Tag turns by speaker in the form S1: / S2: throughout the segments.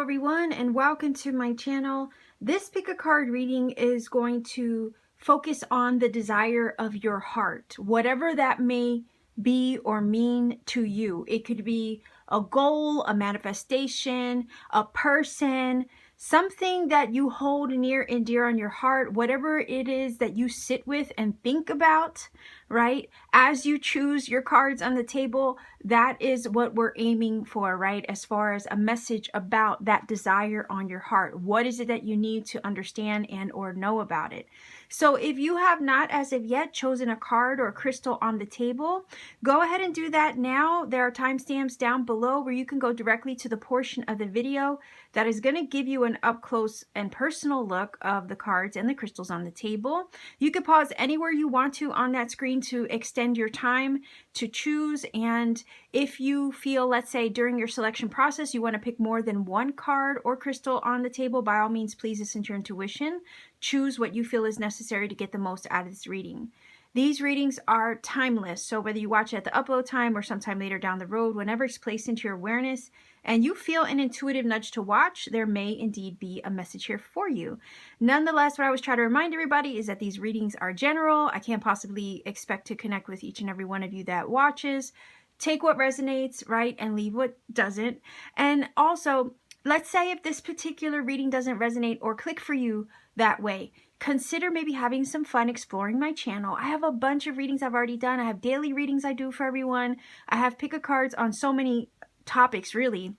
S1: everyone, and welcome to my channel. This pick a card reading is going to focus on the desire of your heart, whatever that may be or mean to you. It could be a goal, a manifestation, a person, something that you hold near and dear on your heart, whatever it is that you sit with and think about, right? As you choose your cards on the table, that is what we're aiming for, right? As far as a message about that desire on your heart. What is it that you need to understand and or know about it? So if you have not as of yet chosen a card or a crystal on the table, go ahead and do that now. There are timestamps down below where you can go directly to the portion of the video that is going to give you an up close and personal look of the cards and the crystals on the table. You can pause anywhere you want to on that screen to extend your time to choose. And if you feel, let's say during your selection process, you want to pick more than one card or crystal on the table, by all means, please listen to your intuition. Choose what you feel is necessary to get the most out of this reading. These readings are timeless, so whether you watch it at the upload time or sometime later down the road, whenever it's placed into your awareness and you feel an intuitive nudge to watch, there may indeed be a message here for you. Nonetheless, what I always try to remind everybody is that these readings are general. I can't possibly expect to connect with each and every one of you that watches. Take what resonates, right, and leave what doesn't. And also, let's say if this particular reading doesn't resonate or click for you that way, consider maybe having some fun exploring my channel. I have a bunch of readings I've already done. I have daily readings I do for everyone. I have pick a cards on so many topics, really,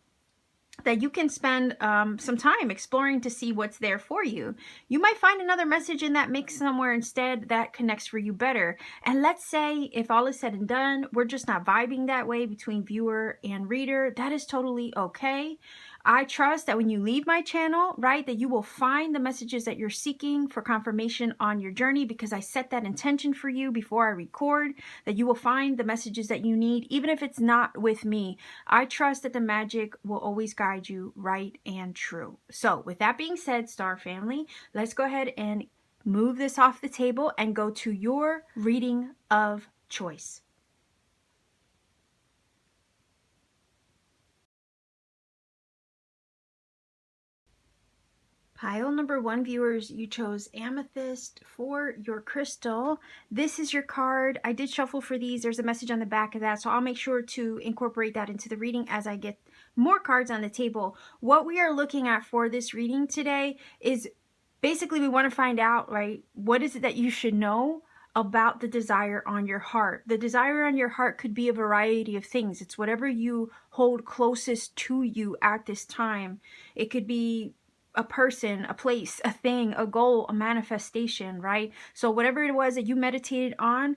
S1: that you can spend some time exploring to see what's there for you. You might find another message in that mix somewhere instead that connects for you better. And let's say if all is said and done, we're just not vibing that way between viewer and reader, that is totally okay. I trust that when you leave my channel, right, that you will find the messages that you're seeking for confirmation on your journey, because I set that intention for you before I record, that you will find the messages that you need, even if it's not with me. I trust that the magic will always guide you right and true. So with that being said, Star Family, let's go ahead and move this off the table and go to your reading of choice. Pile number 1, viewers, you chose Amethyst for your crystal. This is your card. I did shuffle for these. There's a message on the back of that, so I'll make sure to incorporate that into the reading as I get more cards on the table. What we are looking at for this reading today is basically we want to find out, right, what is it that you should know about the desire on your heart. The desire on your heart could be a variety of things. It's whatever you hold closest to you at this time. It could be a person, a place, a thing, a goal, a manifestation, right? So whatever it was that you meditated on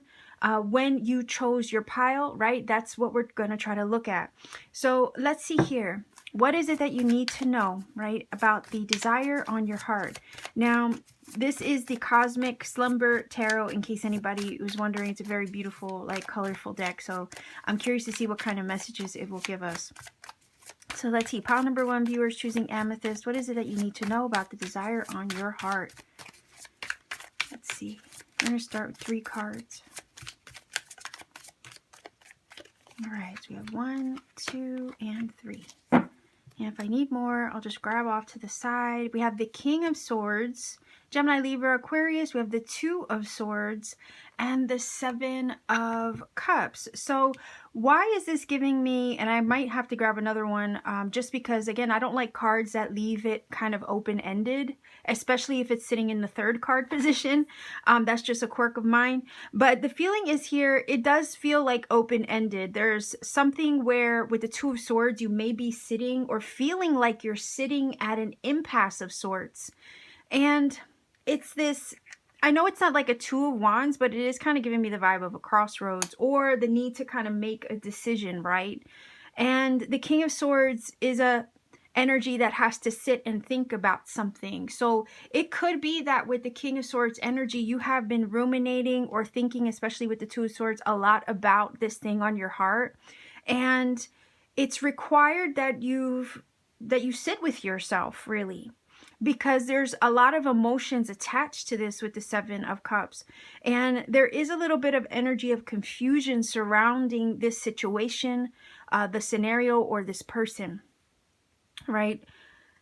S1: when you chose your pile, right? That's what we're going to try to look at. So let's see here. What is it that you need to know, right, about the desire on your heart? Now, this is the Cosmic Slumber Tarot, in case anybody was wondering. It's a very beautiful, like, colorful deck. So I'm curious to see what kind of messages it will give us. So let's see, pile number 1, viewers choosing Amethyst. What is it that you need to know about the desire on your heart? Let's see. I'm going to start with 3 cards. All right, so we have 1, 2, and 3. And if I need more, I'll just grab off to the side. We have the King of Swords, Gemini, Libra, Aquarius. We have the 2 of Swords and the 7 of Cups. So why is this giving me, and I might have to grab another one just because, again, I don't like cards that leave it kind of open-ended, especially if it's sitting in the 3rd card position. That's just a quirk of mine. But the feeling is here, it does feel like open-ended. There's something where with the 2 of Swords, you may be sitting or feeling like you're sitting at an impasse of sorts. And it's this, I know it's not like a 2 of Wands, but it is kind of giving me the vibe of a crossroads or the need to kind of make a decision, right? And the King of Swords is a energy that has to sit and think about something. So it could be that with the King of Swords energy, you have been ruminating or thinking, especially with the 2 of Swords, a lot about this thing on your heart. And it's required that you sit with yourself, really, because there's a lot of emotions attached to this with the 7 of Cups. And there is a little bit of energy of confusion surrounding this situation, the scenario, or this person, right?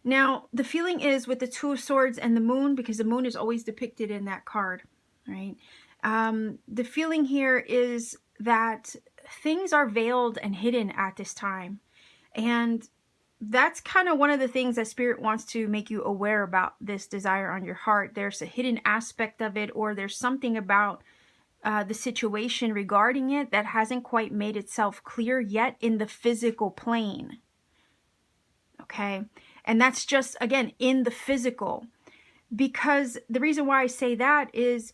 S1: Now, the feeling is with the Two of Swords and the Moon, because the Moon is always depicted in that card, right? The feeling here is that things are veiled and hidden at this time. And that's kind of one of the things that Spirit wants to make you aware about this desire on your heart. There's a hidden aspect of it, or there's something about the situation regarding it that hasn't quite made itself clear yet in the physical plane. Okay? And that's just, again, in the physical. Because the reason why I say that is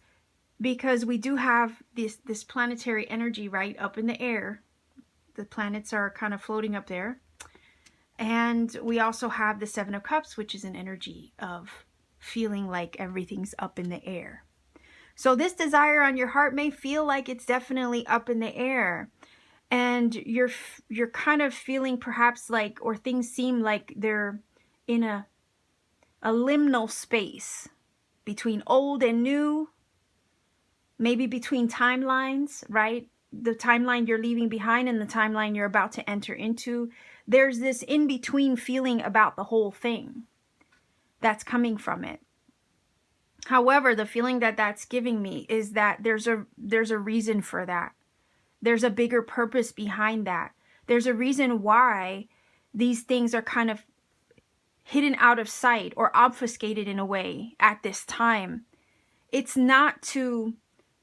S1: because we do have this planetary energy, right, up in the air. The planets are kind of floating up there. And we also have the Seven of Cups, which is an energy of feeling like everything's up in the air. So this desire on your heart may feel like it's definitely up in the air. And you're kind of feeling perhaps like, or things seem like they're in a liminal space between old and new, maybe between timelines, right? The timeline you're leaving behind and the timeline you're about to enter into. There's this in-between feeling about the whole thing that's coming from it. However, the feeling that that's giving me is that there's a reason for that. There's a bigger purpose behind that. There's a reason why these things are kind of hidden out of sight or obfuscated in a way at this time. It's not to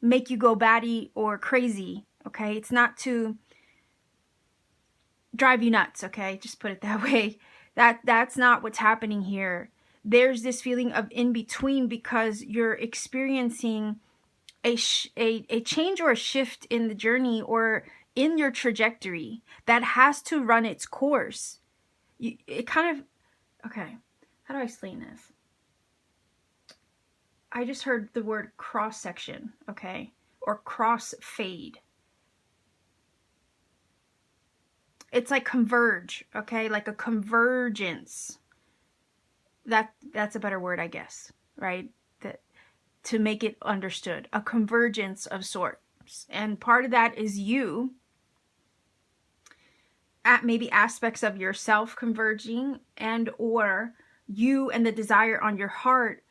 S1: make you go batty or crazy, okay? It's not to drive you nuts, okay? Just put it that way. That's not what's happening here. There's this feeling of in between because you're experiencing a change or a shift in the journey or in your trajectory that has to run its course. It kind of, okay, how do I explain this? I just heard the word cross section, okay, or cross fade. It's like converge, okay, like a convergence. That's a better word, I guess, right? That to make it understood, a convergence of sorts. And part of that is you at maybe aspects of yourself converging, and or you and the desire on your heart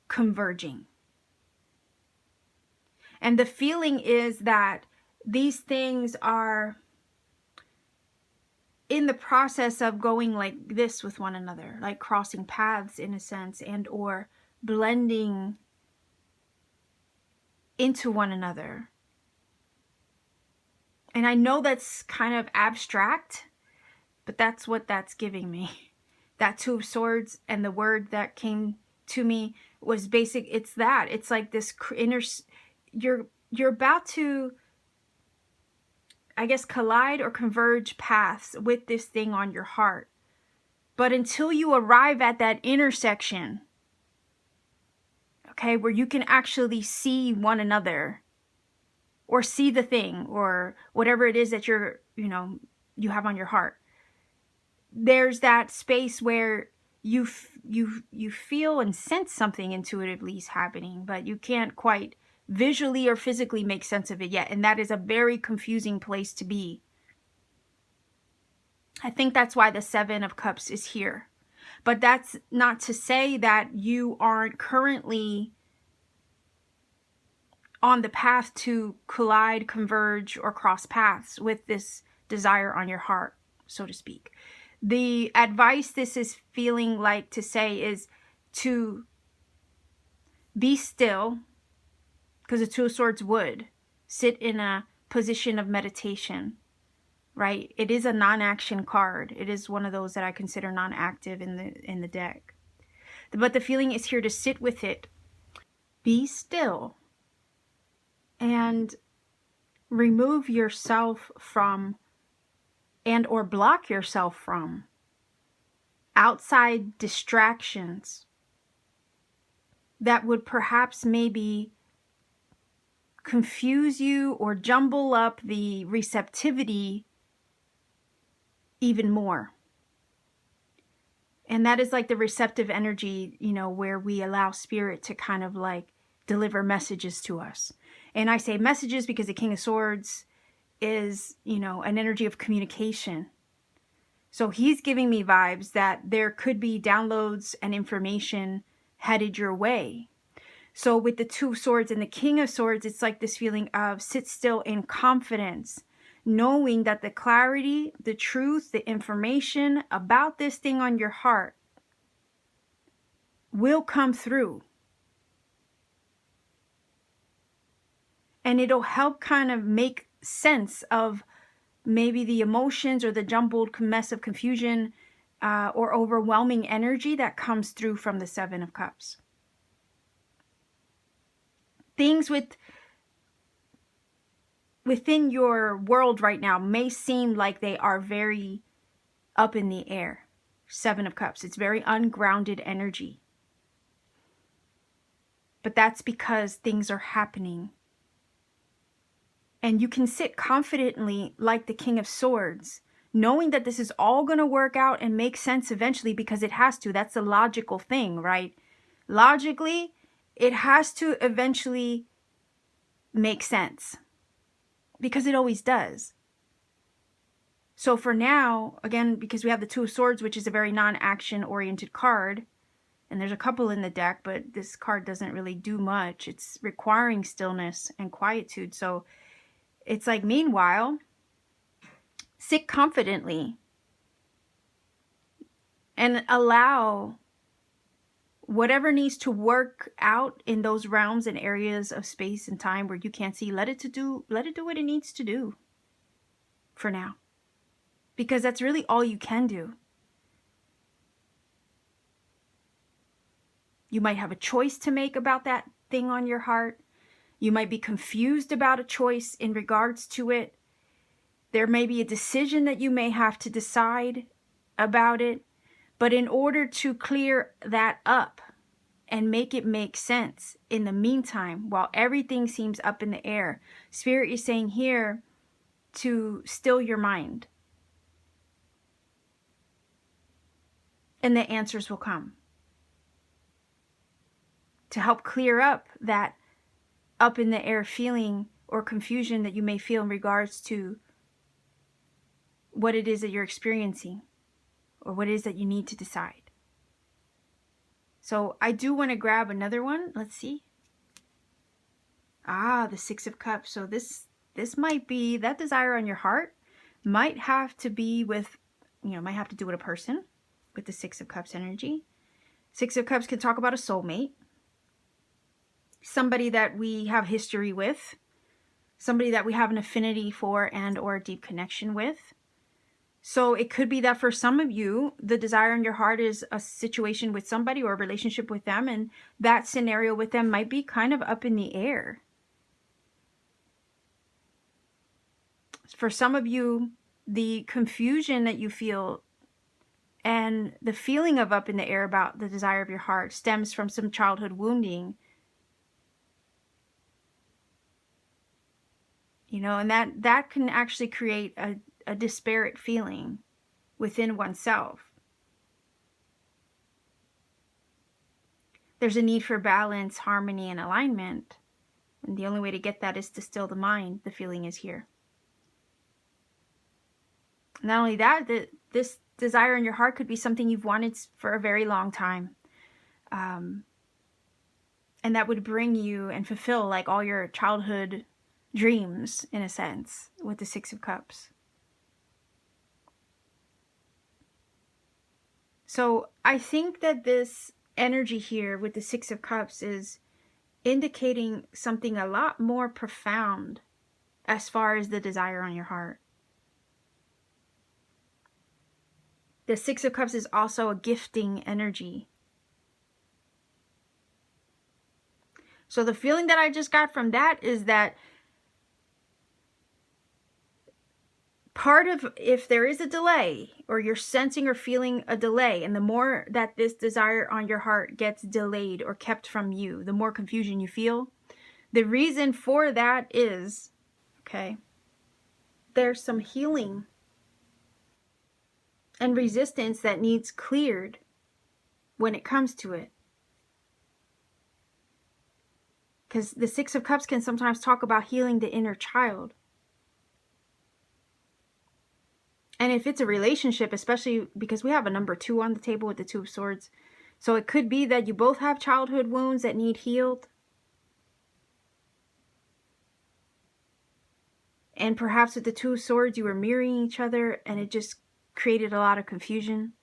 S1: converging. And the feeling is that these things are in the process of going like this with one another, like crossing paths in a sense, and or blending into one another. And I know that's kind of abstract, but that's what that's giving me. That Two of Swords and the word that came to me was basic. It's that. It's like this inner, you're about to, I guess, collide or converge paths with this thing on your heart. But until you arrive at that intersection, okay, where you can actually see one another or see the thing or whatever it is that you have on your heart, there's that space where you feel and sense something intuitively is happening, but you can't quite visually or physically make sense of it yet. And that is a very confusing place to be. I think that's why the Seven of Cups is here. But that's not to say that you aren't currently on the path to collide, converge, or cross paths with this desire on your heart, so to speak. The advice this is feeling like to say is to be still, because the Two of Swords would sit in a position of meditation, right? It is a non-action card. It is one of those that I consider non-active in the deck. But the feeling is here to sit with it. Be still and remove yourself from and or block yourself from outside distractions that would perhaps maybe confuse you or jumble up the receptivity even more. And that is like the receptive energy, where we allow Spirit to kind of like deliver messages to us. And I say messages because the King of Swords is, an energy of communication. So he's giving me vibes that there could be downloads and information headed your way. So with the Two of Swords and the King of Swords, it's like this feeling of sit still in confidence, knowing that the clarity, the truth, the information about this thing on your heart will come through. And it'll help kind of make sense of maybe the emotions or the jumbled mess of confusion or overwhelming energy that comes through from the Seven of Cups. Things within your world right now may seem like they are very up in the air. Seven of Cups. It's very ungrounded energy. But that's because things are happening. And you can sit confidently like the King of Swords, knowing that this is all going to work out and make sense eventually because it has to. That's the logical thing, right? Logically, it has to eventually make sense because it always does. So for now, again, because we have the Two of Swords, which is a very non-action oriented card, and there's a couple in the deck, but this card doesn't really do much. It's requiring stillness and quietude. So it's like, meanwhile, sit confidently and allow whatever needs to work out in those realms and areas of space and time where you can't see. Let it do what it needs to do for now, because that's really all you can do. You might have a choice to make about that thing on your heart. You might be confused about a choice in regards to it. There may be a decision that you may have to decide about it. But in order to clear that up and make it make sense in the meantime, while everything seems up in the air, Spirit is saying here to still your mind. And the answers will come. To help clear up that up in the air feeling or confusion that you may feel in regards to what it is that you're experiencing or what it is that you need to decide. So I do want to grab another one. Let's see. The Six of Cups. So this might be that desire on your heart might have to be with, might have to do with a person with the Six of Cups energy. Six of Cups can talk about a soulmate. Somebody that we have history with, somebody that we have an affinity for and or a deep connection with. So it could be that for some of you, the desire in your heart is a situation with somebody or a relationship with them, and that scenario with them might be kind of up in the air. For some of you, the confusion that you feel and the feeling of up in the air about the desire of your heart stems from some childhood wounding. And that can actually create a disparate feeling within oneself. There's a need for balance, harmony, and alignment. And the only way to get that is to still the mind. The feeling is here. Not only that, this desire in your heart could be something you've wanted for a very long time. And that would bring you and fulfill like all your childhood dreams, in a sense, with the Six of Cups. So I think that this energy here with the Six of Cups is indicating something a lot more profound as far as the desire on your heart. The Six of Cups is also a gifting energy. So the feeling that I just got from that is that part of, if there is a delay or you're sensing or feeling a delay, and the more that this desire on your heart gets delayed or kept from you, the more confusion you feel. The reason for that is, there's some healing and resistance that needs cleared when it comes to it. Because the Six of Cups can sometimes talk about healing the inner child. And if it's a relationship, especially because we have a number 2 on the table with the Two of Swords, so it could be that you both have childhood wounds that need healed. And perhaps with the Two of Swords, you were mirroring each other and it just created a lot of confusion.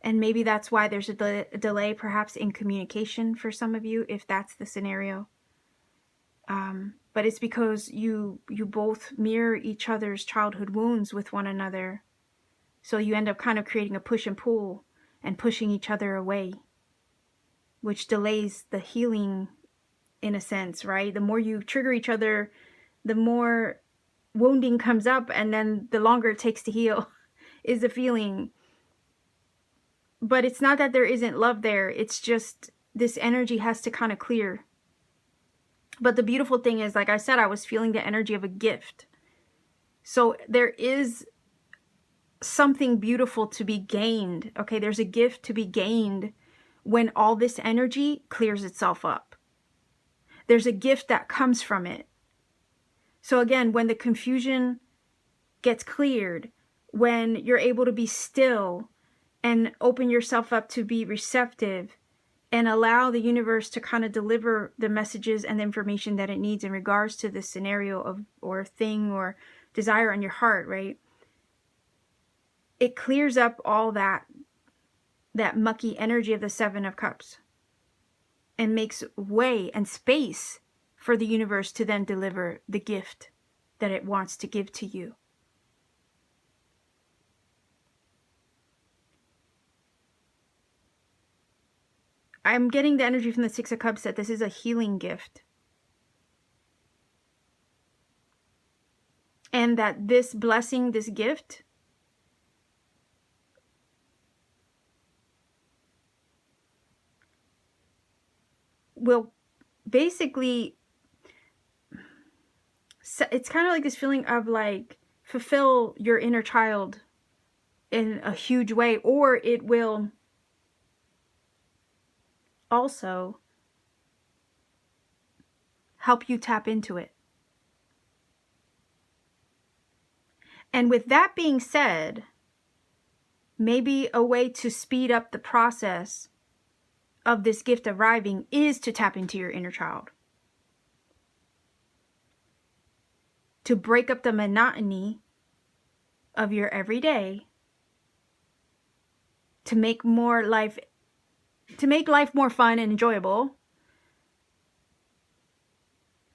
S1: And maybe that's why there's a delay perhaps in communication for some of you, if that's the scenario. But it's because you both mirror each other's childhood wounds with one another. So you end up kind of creating a push and pull and pushing each other away, which delays the healing in a sense, right? The more you trigger each other, the more wounding comes up, and then the longer it takes to heal is the feeling. But it's not that there isn't love there. It's just this energy has to kind of clear. But the beautiful thing is, like I said, I was feeling the energy of a gift. So there is something beautiful to be gained. Okay, there's a gift to be gained when all this energy clears itself up. There's a gift that comes from it. So again, when the confusion gets cleared, when you're able to be still and open yourself up to be receptive and allow the universe to kind of deliver the messages and the information that it needs in regards to this scenario of or thing or desire on your heart, right? It clears up all that mucky energy of the Seven of Cups and makes way and space for the universe to then deliver the gift that it wants to give to you. I'm getting the energy from the Six of Cups that this is a healing gift. And that this blessing, this gift, will basically, it's kind of like this feeling of like fulfill your inner child in a huge way, or it will also help you tap into it. And with that being said, maybe a way to speed up the process of this gift arriving is to tap into your inner child. To break up the monotony of your everyday, to make life more fun and enjoyable,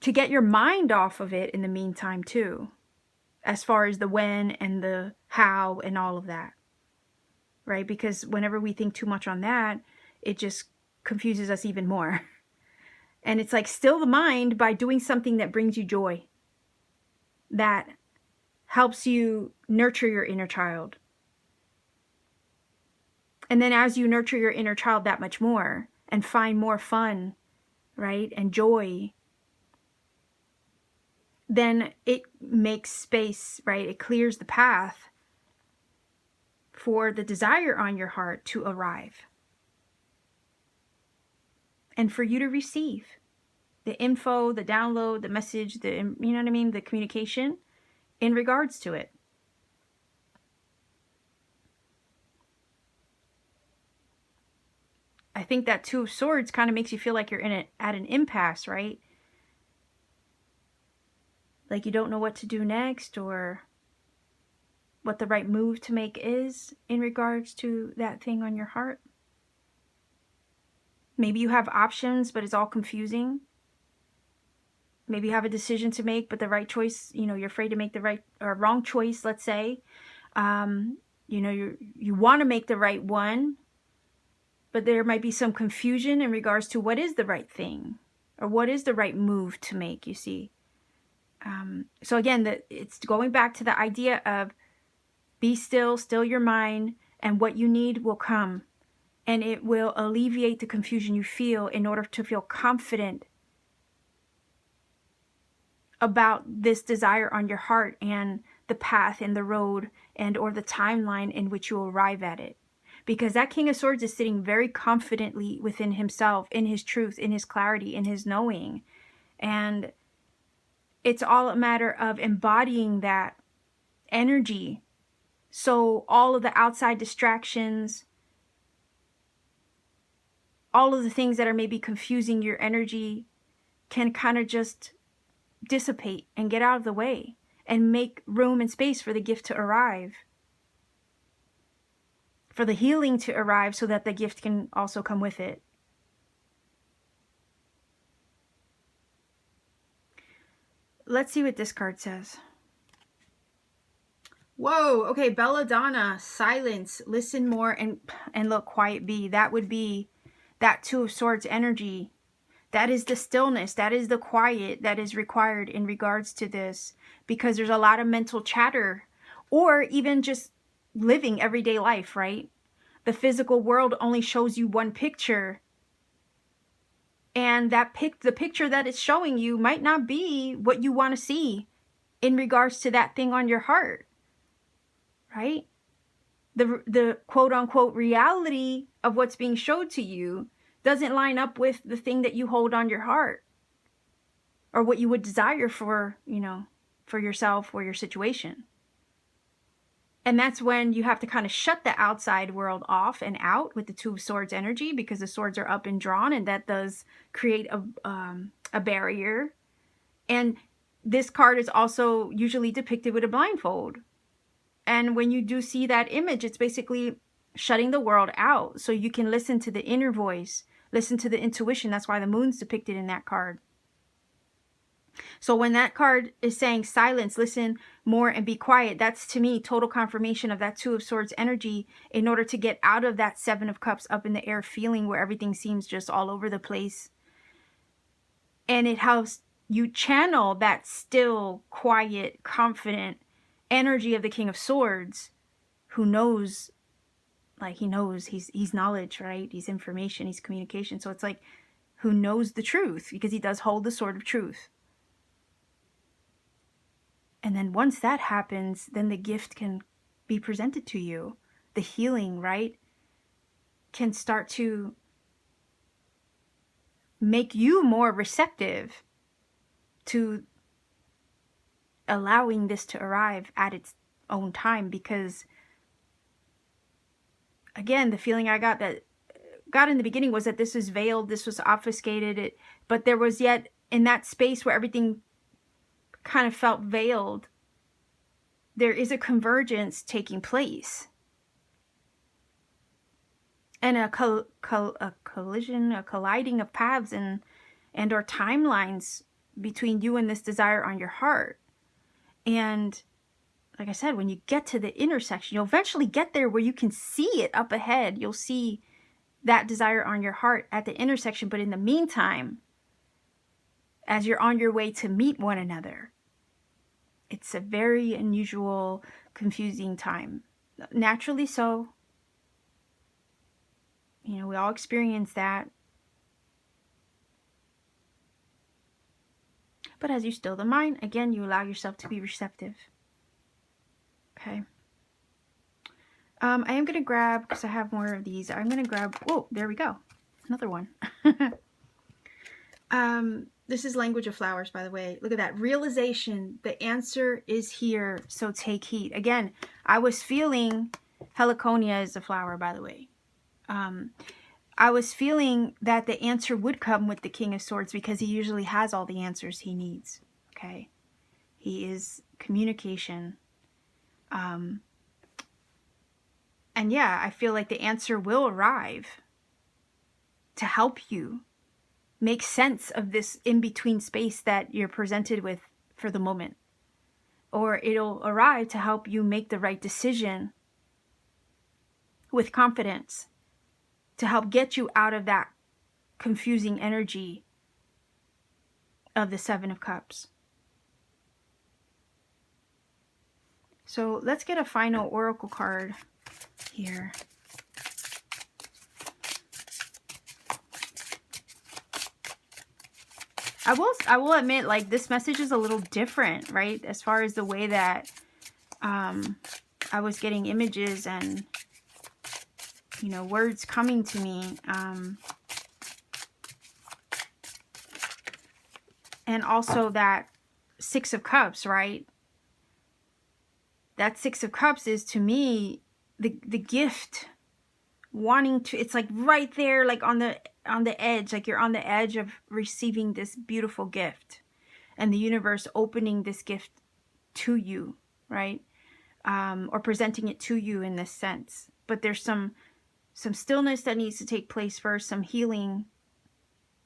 S1: to get your mind off of it in the meantime too, as far as the when and the how and all of that, right? Because whenever we think too much on that, it just confuses us even more. And it's like still the mind by doing something that brings you joy, that helps you nurture your inner child. And then as you nurture your inner child that much more and find more fun, right, and joy, then it makes space, right? It clears the path for the desire on your heart to arrive. And for you to receive the info, the download, the message, you know what I mean? The communication in regards to it. I think that Two of Swords kind of makes you feel like you're at an impasse, right? Like you don't know what to do next or what the right move to make is in regards to that thing on your heart. Maybe you have options, but it's all confusing. Maybe you have a decision to make, but the right choice, you're afraid to make the right or wrong choice, let's say. You want to make the right one, but there might be some confusion in regards to what is the right thing or what is the right move to make, you see. So again, it's going back to the idea of be still your mind, and what you need will come. And it will alleviate the confusion you feel in order to feel confident about this desire on your heart and the path and the road and or the timeline in which you arrive at it. Because that King of Swords is sitting very confidently within himself, in his truth, in his clarity, in his knowing. And it's all a matter of embodying that energy So all of the outside distractions, all of the things that are maybe confusing your energy can kind of just dissipate and get out of the way and make room and space for the gift to arrive, for the healing to arrive, so that the gift can also come with it. Let's see what this card says. Whoa, okay, Belladonna, silence, listen more, and look, quiet be. That would be that Two of Swords energy. That is the stillness, that is the quiet that is required in regards to this, because there's a lot of mental chatter, or even just living everyday life, right? The physical world only shows you one picture, and the picture that it's showing you might not be what you want to see in regards to that thing on your heart, right? The quote-unquote reality of what's being showed to you doesn't line up with the thing that you hold on your heart, or what you would desire for, you know, for yourself or your situation. And that's when you have to kind of shut the outside world off and out with the Two of Swords energy, because the swords are up and drawn, and that does create a barrier. And this card is also usually depicted with a blindfold. And when you do see that image, it's basically shutting the world out so you can listen to the inner voice, listen to the intuition. That's why the moon's depicted in that card. So when that card is saying silence, listen more and be quiet, that's to me total confirmation of that Two of Swords energy, in order to get out of that Seven of Cups up in the air feeling where everything seems just all over the place. And it helps you channel that still, quiet, confident energy of the King of Swords, who knows, like he knows, he's knowledge, right? He's information, he's communication. So it's like, who knows the truth, because he does hold the sword of truth. And then once that happens, then the gift can be presented to you. The healing, right, can start to make you more receptive to allowing this to arrive at its own time. Because again, the feeling I got in the beginning was that this was veiled, this was obfuscated, but there was yet in that space where everything kind of felt veiled, there is a convergence taking place, and a collision, a colliding of paths and or timelines between you and this desire on your heart. And like I said, when you get to the intersection, you'll eventually get there where you can see it up ahead. You'll see that desire on your heart at the intersection. But in the meantime, as you're on your way to meet one another, it's a very unusual, confusing time. Naturally so. You know, we all experience that. But as you still the mind, again, you allow yourself to be receptive. Okay. I am going to grab, because I have more of these, I'm going to grab, oh, there we go. Another one. This is Language of Flowers, by the way. Look at that. Realization. The answer is here, so take heed. Again, I was feeling, heliconia is a flower, by the way. I was feeling that the answer would come with the King of Swords, because he usually has all the answers he needs. Okay. He is communication. And yeah, I feel like the answer will arrive to help you make sense of this in-between space that you're presented with for the moment. Or it'll arrive to help you make the right decision with confidence, to help get you out of that confusing energy of the Seven of Cups. So let's get a final oracle card here. I will admit, like, this message is a little different, right? As far as the way that I was getting images and, you know, words coming to me. And also that Six of Cups, right? that Six of Cups is, to me, the gift, wanting to, it's like right there, like on the edge, like you're on the edge of receiving this beautiful gift, and the universe opening this gift to you, right? Or presenting it to you in this sense. But there's some stillness that needs to take place first, some healing,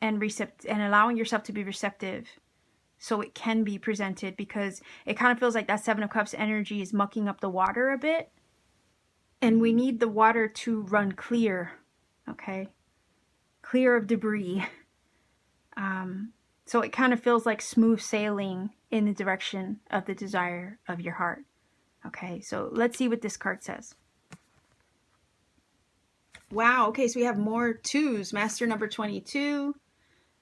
S1: and allowing yourself to be receptive so it can be presented, because it kind of feels like that Seven of Cups energy is mucking up the water a bit, and we need the water to run clear, okay? Clear of debris. So it kind of feels like smooth sailing in the direction of the desire of your heart. Okay, so let's see what this card says. Wow, okay, so we have more twos. Master number 22.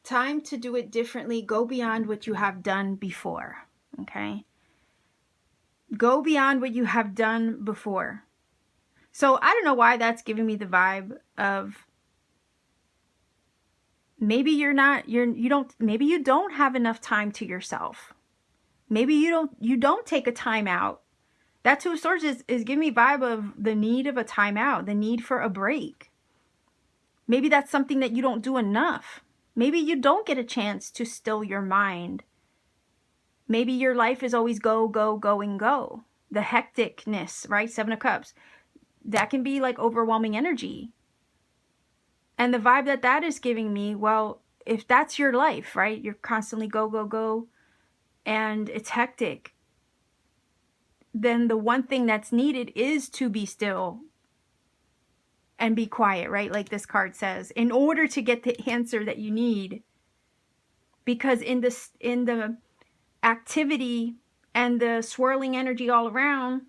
S1: Time to do it differently. Go beyond what you have done before. Okay? Go beyond what you have done before. So I don't know why that's giving me the vibe of maybe you don't have enough time to yourself. Maybe you don't take a time out. That Two of Swords is giving me vibe of the need of a timeout, the need for a break. Maybe that's something that you don't do enough. Maybe you don't get a chance to still your mind. Maybe your life is always go, go, go, and go. The hecticness, right? Seven of Cups. That can be like overwhelming energy. And the vibe that is giving me, well, if that's your life, right? You're constantly go, go, go, and it's hectic. Then the one thing that's needed is to be still and be quiet, right? Like this card says, in order to get the answer that you need. Because in the activity and the swirling energy all around,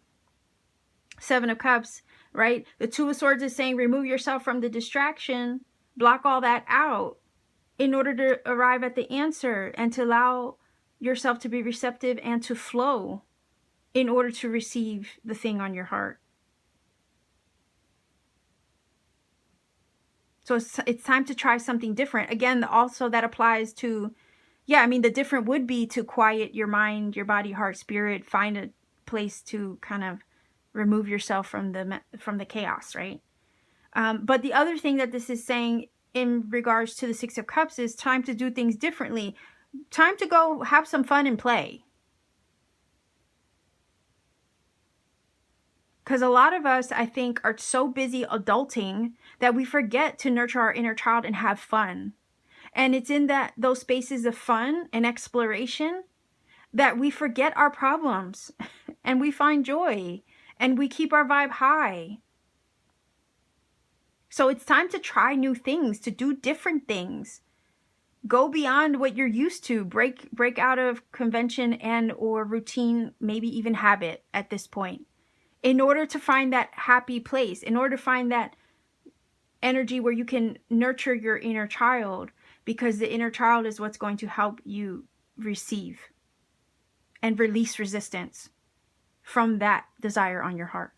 S1: Seven of Cups, right? The Two of Swords is saying remove yourself from the distraction, block all that out in order to arrive at the answer, and to allow yourself to be receptive and to flow in order to receive the thing on your heart. So it's time to try something different. Again, also that applies to, yeah, I mean, the different would be to quiet your mind, your body, heart, spirit, find a place to kind of remove yourself from the chaos, right? But the other thing that this is saying in regards to the Six of Cups is time to do things differently. Time to go have some fun and play. Because a lot of us, I think, are so busy adulting that we forget to nurture our inner child and have fun. And it's in those spaces of fun and exploration that we forget our problems and we find joy and we keep our vibe high. So it's time to try new things, to do different things. Go beyond what you're used to. Break out of convention and or routine, maybe even habit at this point, in order to find that happy place, in order to find that energy where you can nurture your inner child, because the inner child is what's going to help you receive and release resistance from that desire on your heart,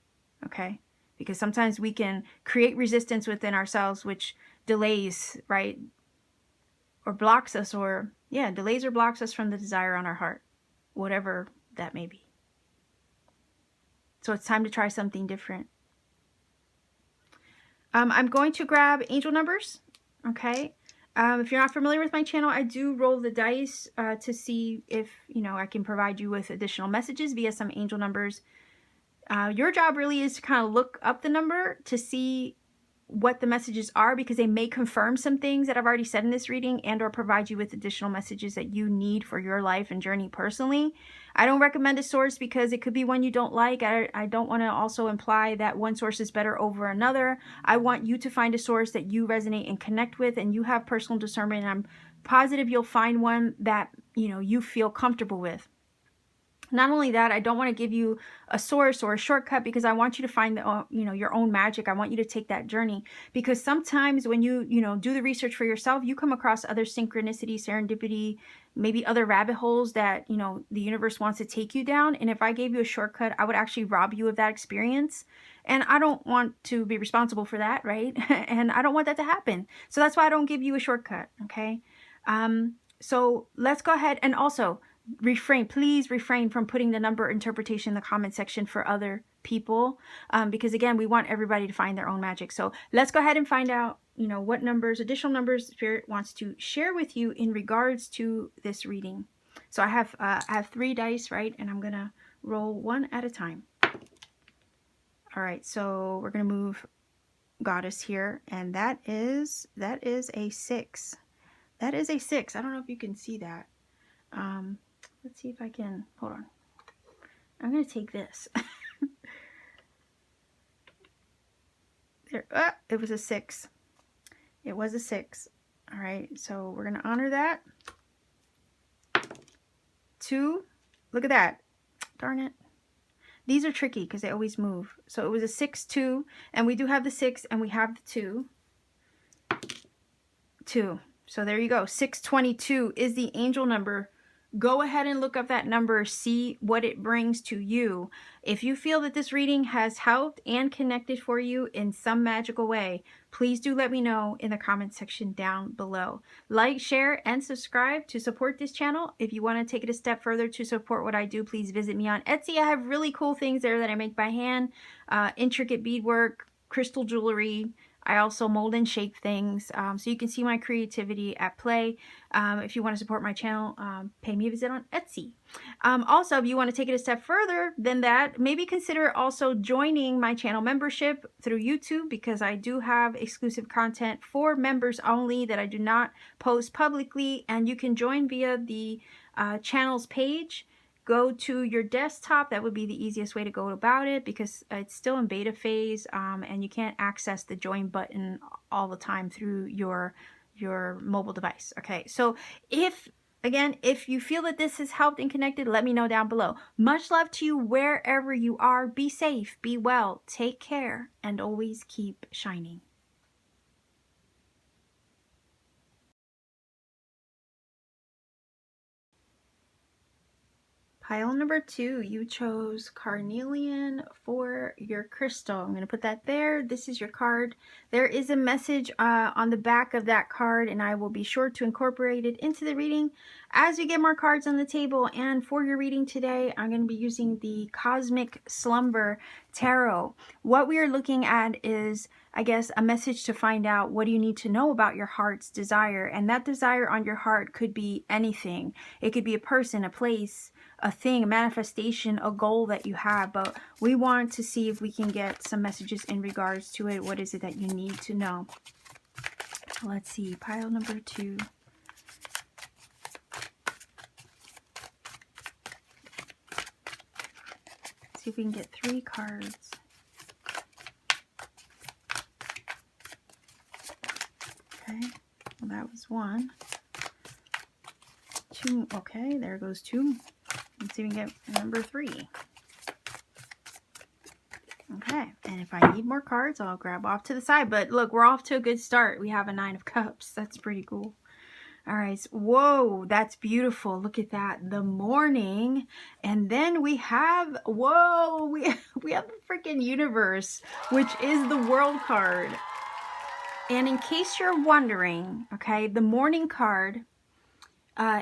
S1: okay? Because sometimes we can create resistance within ourselves, which delays, right? Or blocks us, or, yeah, delays or blocks us from the desire on our heart, whatever that may be. So it's time to try something different. I'm going to grab angel numbers, okay? If you're not familiar with my channel, I do roll the dice to see if, I can provide you with additional messages via some angel numbers. Your job really is to kind of look up the number to see what the messages are, because they may confirm some things that I've already said in this reading and or provide you with additional messages that you need for your life and journey personally. I don't recommend a source because it could be one you don't like. I don't want to also imply that one source is better over another. I want you to find a source that you resonate and connect with, and you have personal discernment, and I'm positive you'll find one that you feel comfortable with. Not only that, I don't want to give you a source or a shortcut, because I want you to find your own magic. I want you to take that journey, because sometimes when you do the research for yourself, you come across other synchronicity, serendipity, maybe other rabbit holes that the universe wants to take you down. And if I gave you a shortcut, I would actually rob you of that experience, and I don't want to be responsible for that, right? And I don't want that to happen. So that's why I don't give you a shortcut. Okay. So let's go ahead. And also, please refrain from putting the number interpretation in the comment section for other people, because again, we want everybody to find their own magic. So let's go ahead and find out, you know, what numbers, additional numbers Spirit wants to share with you in regards to this reading. So I have 3 dice, right? And I'm gonna roll one at a time. All right, so we're gonna move Goddess here, and that is a 6. That is a 6. I don't know if you can see that. Let's see if I can, hold on. I'm gonna take this. There, it was a 6. It was a 6. All right, so we're gonna honor that. 2, look at that. Darn it. These are tricky because they always move. So it was a 6, 2, and we do have the 6 and we have the 2. 2. So there you go. 622 is the angel number. Go ahead and look up that number, see what it brings to you. If you feel that this reading has helped and connected for you in some magical way, please do let me know in the comment section down below. Like, share, and subscribe to support this channel. If you want to take it a step further to support what I do, please visit me on Etsy. I have really cool things there that I make by hand, intricate beadwork, crystal jewelry. I also mold and shape things, so you can see my creativity at play. If you want to support my channel, pay me a visit on Etsy. Also, if you want to take it a step further than that, maybe consider also joining my channel membership through YouTube, because I do have exclusive content for members only that I do not post publicly, and you can join via the channel's page. Go to your desktop. That would be the easiest way to go about it, because it's still in beta phase, and you can't access the join button all the time through your mobile device. Okay, so if you feel that this has helped and connected, let me know down below. Much love to you wherever you are. Be safe, be well, take care, and always keep shining. Pile number 2, you chose Carnelian for your crystal. I'm going to put that there. This is your card. There is a message on the back of that card, and I will be sure to incorporate it into the reading as we get more cards on the table. And for your reading today, I'm going to be using the Cosmic Slumber Tarot. What we are looking at is, I guess, a message to find out what do you need to know about your heart's desire. And that desire on your heart could be anything. It could be a person, a place, a thing, a manifestation, a goal that you have, but we want to see if we can get some messages in regards to it. What is it that you need to know? Let's see, pile number 2. See if we can get 3 cards. Okay, well, that was 1. 2, okay, there goes 2. Let's see if we can get number 3. Okay, and if I need more cards, I'll grab off to the side. But look, we're off to a good start. We have a 9 of Cups. That's pretty cool. All right, so, whoa, that's beautiful. Look at that, the morning. And then we have, whoa, we have the freaking universe, which is the world card. And in case you're wondering, okay, the morning card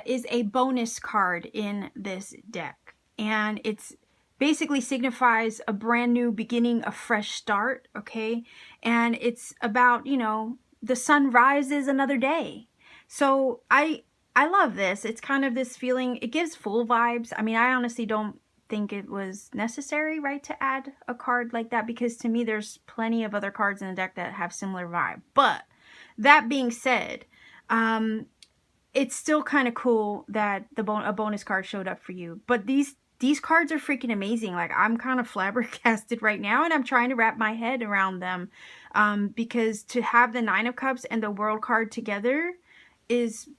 S1: is a bonus card in this deck, and it's basically signifies a brand new beginning, a fresh start. Okay, and it's about, you know, the sun rises another day. So I love this. It's kind of this feeling, it gives full vibes. I mean, I honestly don't think it was necessary, right, to add a card like that, because to me there's plenty of other cards in the deck that have similar vibe. But that being said, it's still kind of cool that a bonus card showed up for you. But these cards are freaking amazing. Like, I'm kind of flabbergasted right now, and I'm trying to wrap my head around them, because to have the 9 of Cups and the World card together is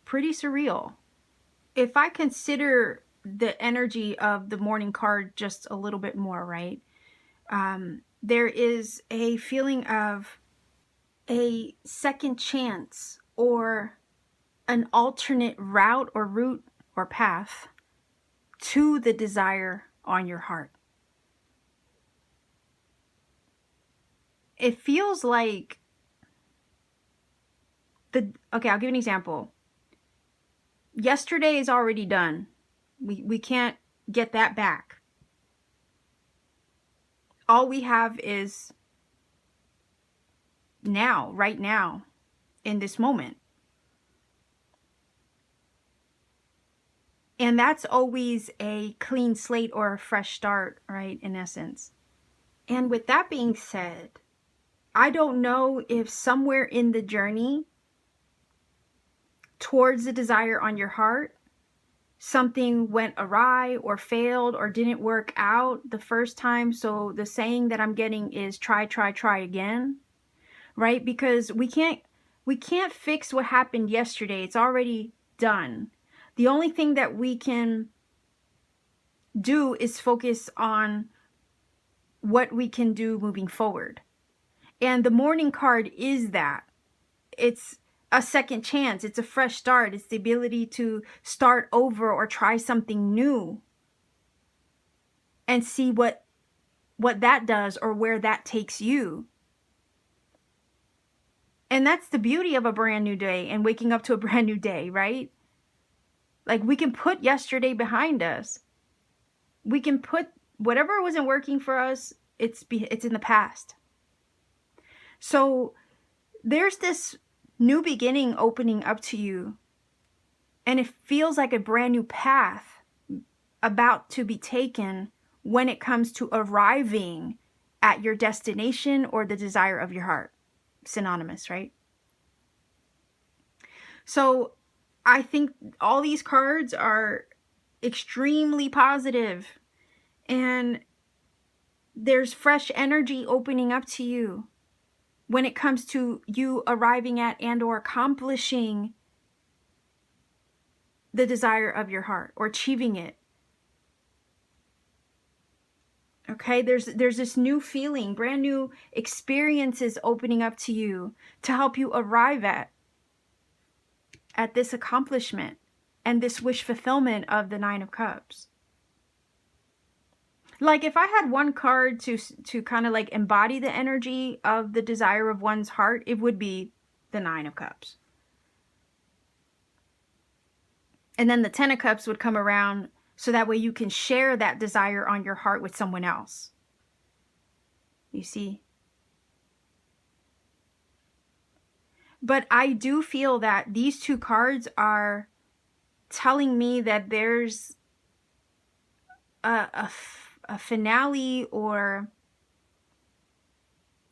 S1: pretty surreal. If I consider the energy of the morning card just a little bit more, right, there is a feeling of a second chance, or an alternate route or path to the desire on your heart. It feels like okay, I'll give you an example. Yesterday is already done. We can't get that back. All we have is now, right now, in this moment. And that's always a clean slate or a fresh start, right, in essence. And with that being said, I don't know if somewhere in the journey towards the desire on your heart, something went awry or failed or didn't work out the first time. So the saying that I'm getting is try, try, try again, right? Because we can't fix what happened yesterday. It's already done. The only thing that we can do is focus on what we can do moving forward. And the morning card is that. It's a second chance. It's a fresh start. It's the ability to start over or try something new and see what that does or where that takes you. And that's the beauty of a brand new day and waking up to a brand new day, right? Like, we can put yesterday behind us. We can put whatever wasn't working for us, it's in the past. So there's this new beginning opening up to you, and it feels like a brand new path about to be taken when it comes to arriving at your destination or the desire of your heart. Synonymous, right? So I think all these cards are extremely positive, and there's fresh energy opening up to you when it comes to you arriving at and or accomplishing the desire of your heart or achieving it. Okay, there's this new feeling, brand new experiences opening up to you to help you arrive at this accomplishment and this wish fulfillment of the Nine of Cups. Like, if I had one card to kind of like embody the energy of the desire of one's heart, it would be the Nine of Cups. And then the Ten of Cups would come around so that way you can share that desire on your heart with someone else. You see? But I do feel that these two cards are telling me that there's a finale or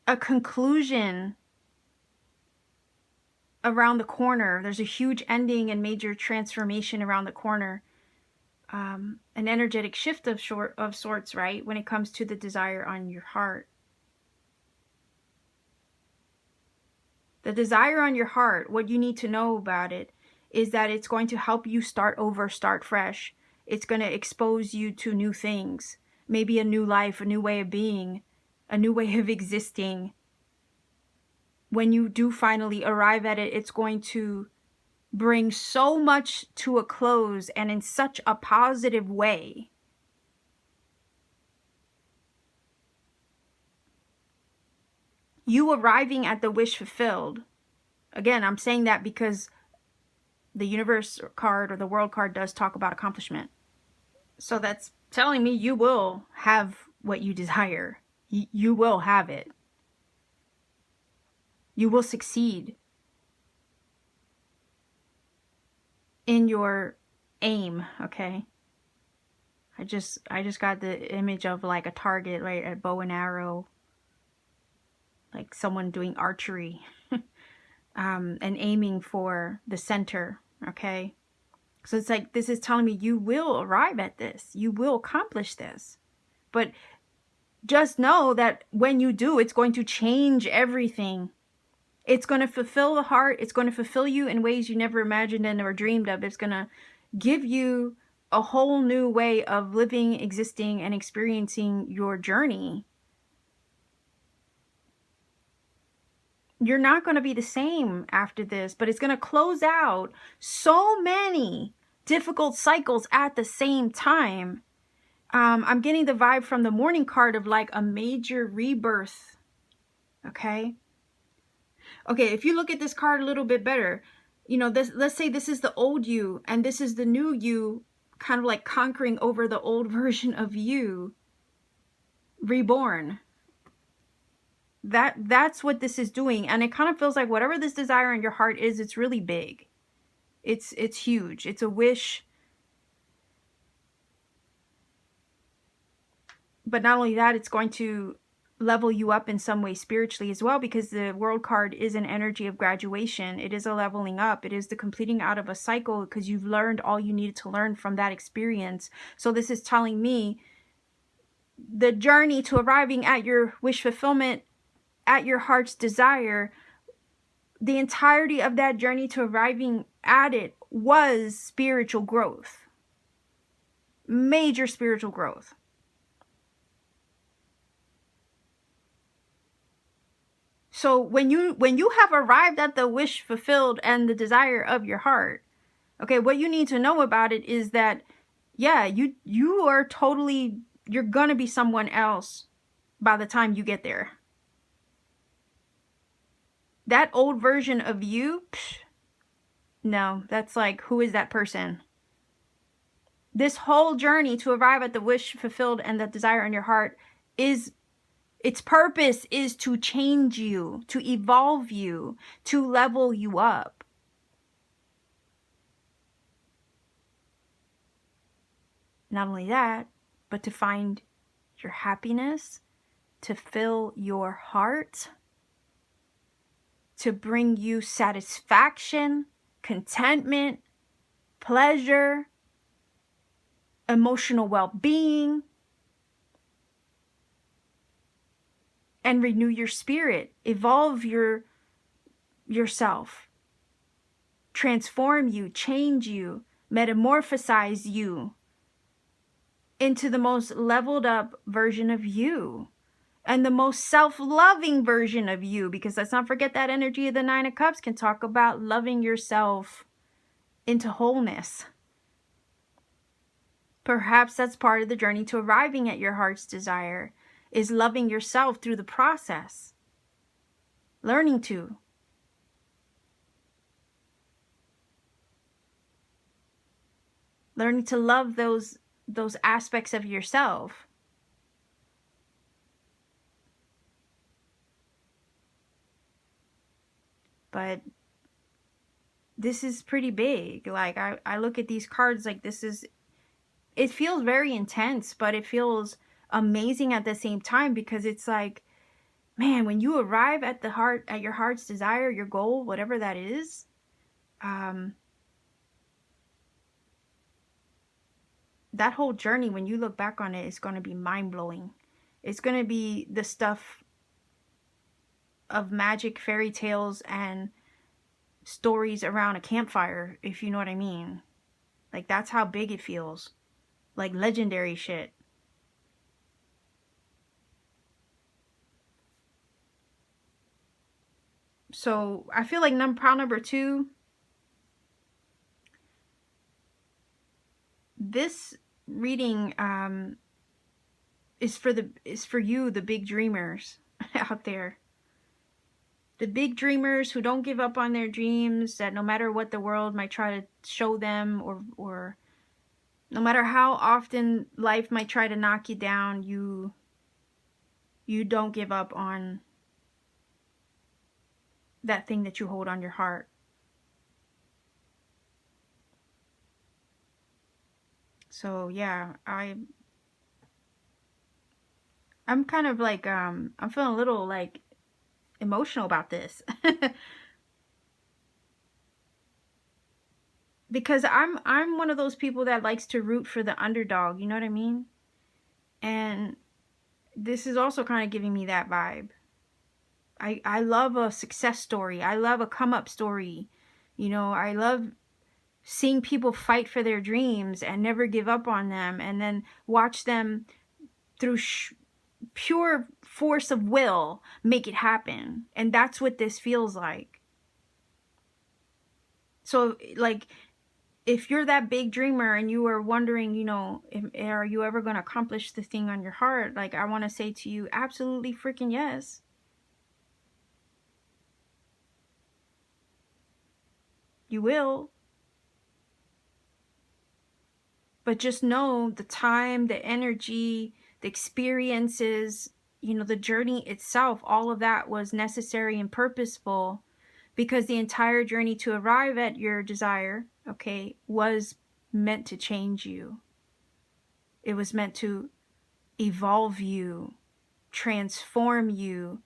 S1: a conclusion around the corner. There's a huge ending and major transformation around the corner. An energetic shift of sorts, right? When it comes to the desire on your heart. The desire on your heart, what you need to know about it is that it's going to help you start over, start fresh. It's going to expose you to new things. Maybe a new life, a new way of being, a new way of existing. When you do finally arrive at it, it's going to bring so much to a close and in such a positive way. You arriving at the wish fulfilled. Again, I'm saying that because the universe card or the world card does talk about accomplishment. So that's telling me you will have what you desire. You will have it. You will succeed in your aim, okay? I just got the image of like a target, right? A bow and arrow. Like someone doing archery. And aiming for the center, okay? So it's like, this is telling me you will arrive at this. You will accomplish this. But just know that when you do, it's going to change everything. It's going to fulfill the heart. It's going to fulfill you in ways you never imagined and or dreamed of. It's going to give you a whole new way of living, existing, and experiencing your journey. You're not going to be the same after this, but it's going to close out so many difficult cycles at the same time. I'm getting the vibe from the morning card of like a major rebirth. Okay. Okay, if you look at this card a little bit better, you know, this, let's say this is the old you and this is the new you, kind of like conquering over the old version of you, reborn. That's what this is doing. And it kind of feels like whatever this desire in your heart is, it's really big. It's huge. It's a wish. But not only that, it's going to level you up in some way spiritually as well, because the world card is an energy of graduation. It is a leveling up. It is the completing out of a cycle, because you've learned all you needed to learn from that experience. So this is telling me the journey to arriving at your wish fulfillment, at your heart's desire, the entirety of that journey to arriving at it was spiritual growth. Major spiritual growth. So when you have arrived at the wish fulfilled and the desire of your heart, okay, what you need to know about it is that, yeah, you are totally, you're gonna be someone else by the time you get there. That old version of you, no, that's like, who is that person? This whole journey to arrive at the wish fulfilled and the desire in your heart is, its purpose is to change you, to evolve you, to level you up. Not only that, but to find your happiness, to fill your heart, to bring you satisfaction, contentment, pleasure, emotional well-being, and renew your spirit, evolve yourself, transform you, change you, metamorphosize you into the most leveled up version of you, and the most self-loving version of you, because let's not forget that energy of the Nine of Cups can talk about loving yourself into wholeness. Perhaps that's part of the journey to arriving at your heart's desire, is loving yourself through the process. Learning to. Learning to love those aspects of yourself. But this is pretty big. Like, I look at these cards like this is, it feels very intense, but it feels amazing at the same time, because it's like, man, when you arrive at the heart, at your heart's desire, your goal, whatever that is, that whole journey, when you look back on it, is going to be mind-blowing. It's going to be the stuff of magic, fairy tales, and stories around a campfire, if you know what I mean. Like, that's how big it feels. Like legendary shit. So I feel like pile number 2, this reading is for you, the big dreamers out there. The big dreamers who don't give up on their dreams, that no matter what the world might try to show them, or no matter how often life might try to knock you down, you don't give up on that thing that you hold on your heart. So yeah, I'm kind of like, I'm feeling a little like emotional about this. Because I'm one of those people that likes to root for the underdog, you know what I mean? And this is also kind of giving me that vibe. I love a success story. I love a come up story. You know, I love seeing people fight for their dreams and never give up on them, and then watch them through pure force of will make it happen. And that's what this feels like. So like, if you're that big dreamer and you are wondering, you know, are you ever going to accomplish the thing on your heart? Like, I want to say to you, absolutely freaking yes. You will. But just know the time, the energy, the experiences, you know, the journey itself, all of that was necessary and purposeful, because the entire journey to arrive at your desire, okay, was meant to change you. It was meant to evolve you, transform you,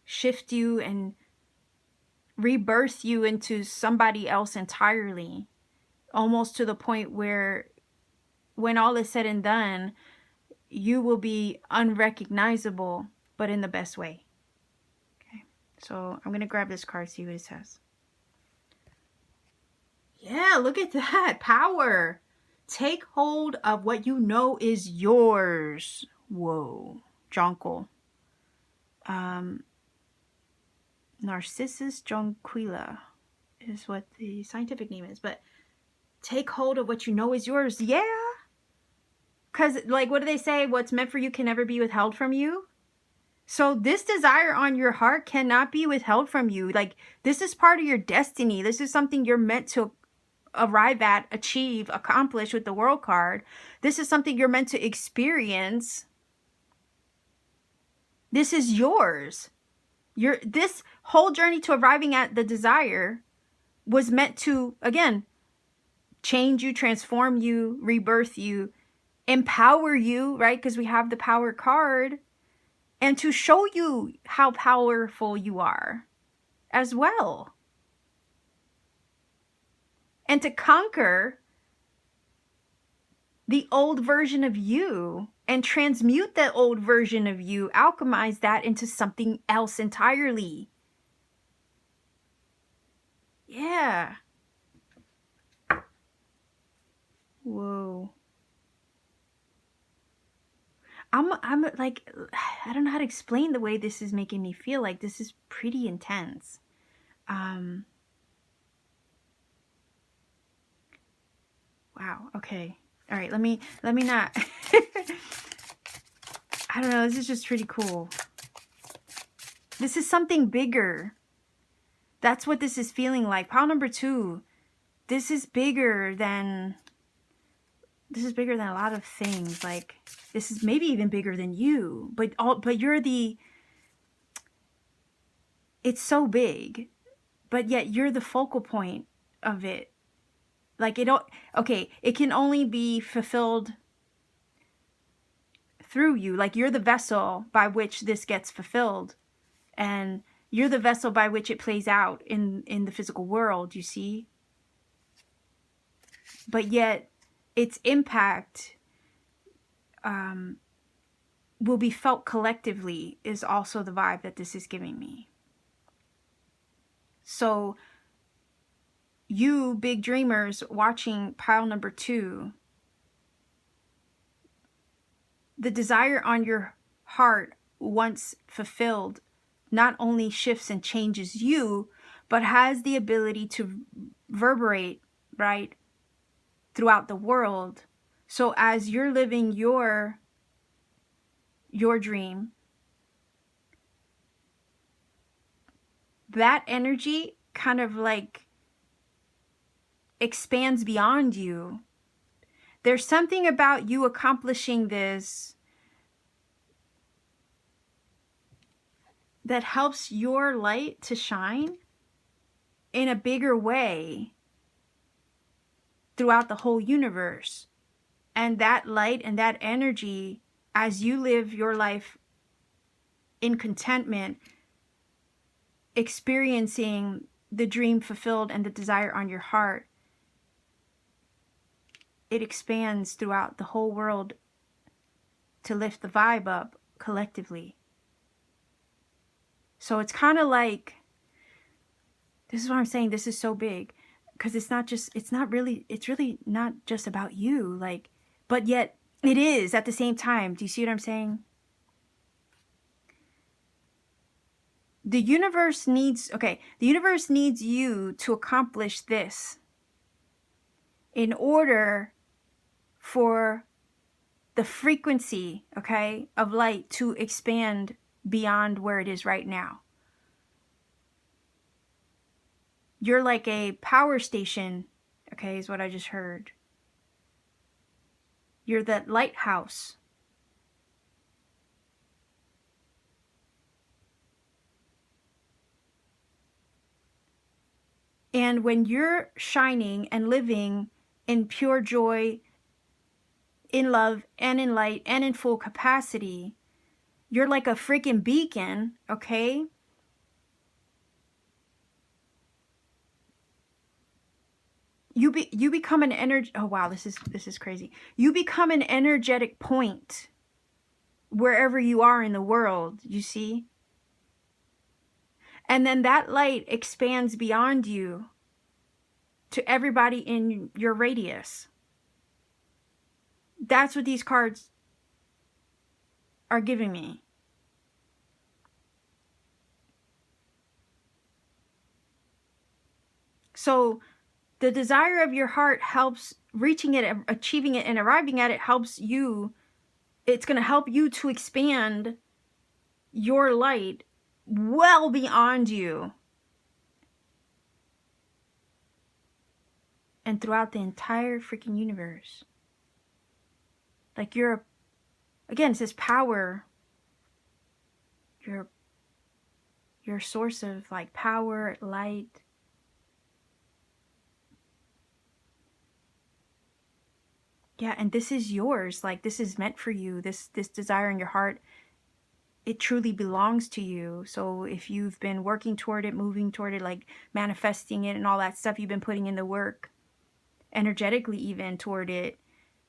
S1: shift you, and rebirth you into somebody else entirely. Almost to the point where when all is said and done, you will be unrecognizable, but in the best way. Okay, so I'm going to grab this card, see what it says. Yeah, look at that. Power. Take hold of what you know is yours. Whoa. Jonquil. Narcissus jonquilla is what the scientific name is. But take hold of what you know is yours. Yeah. Because, like, what do they say? What's meant for you can never be withheld from you. So this desire on your heart cannot be withheld from you. Like, this is part of your destiny. This is something you're meant to arrive at, achieve, accomplish with the World card. This is something you're meant to experience. This is yours. This whole journey to arriving at the desire was meant to, again, change you, transform you, rebirth you, empower you, right? Because we have the power card, and to show you how powerful you are as well. And to conquer the old version of you and transmute that old version of you, alchemize that into something else entirely. Yeah. Whoa. I'm like, I don't know how to explain the way this is making me feel. Like, this is pretty intense. Wow. Okay. All right. Let me not. I don't know. This is just pretty cool. This is something bigger. That's what this is feeling like. Pile number 2. This is bigger than a lot of things. Like, this is maybe even bigger than you. But you're it's so big, but yet you're the focal point of it. Like, it can only be fulfilled through you. Like, you're the vessel by which this gets fulfilled, and you're the vessel by which it plays out in the physical world, you see? But yet its impact will be felt collectively is also the vibe that this is giving me. So you big dreamers watching pile number 2, the desire on your heart, once fulfilled, not only shifts and changes you, but has the ability to reverberate, right, throughout the world. So as you're living your dream, that energy kind of like expands beyond you. There's something about you accomplishing this that helps your light to shine in a bigger way throughout the whole universe. And that light and that energy, as you live your life in contentment, experiencing the dream fulfilled and the desire on your heart, it expands throughout the whole world to lift the vibe up collectively. So it's kind of like, this is what I'm saying, this is so big, because it's really not just about you, like, but yet it is at the same time. Do you see what I'm saying? The universe needs you to accomplish this in order for the frequency, okay, of light to expand beyond where it is right now. You're like a power station, okay, is what I just heard. You're that lighthouse. And when you're shining and living in pure joy, in love, and in light, and in full capacity, you're like a freaking beacon, okay? You become an energy. Oh wow, this is crazy. You become an energetic point wherever you are in the world, you see? And then that light expands beyond you to everybody in your radius. That's what these cards are giving me. So the desire of your heart helps reaching it, achieving it, and arriving at it helps you. It's going to help you to expand your light well beyond you and throughout the entire freaking universe. Like you're, again, it says power. You're a source of like power, light. Yeah, and this is yours. Like this is meant for you. This desire in your heart, it truly belongs to you. So if you've been working toward it, moving toward it, like manifesting it and all that stuff, you've been putting in the work energetically even toward it.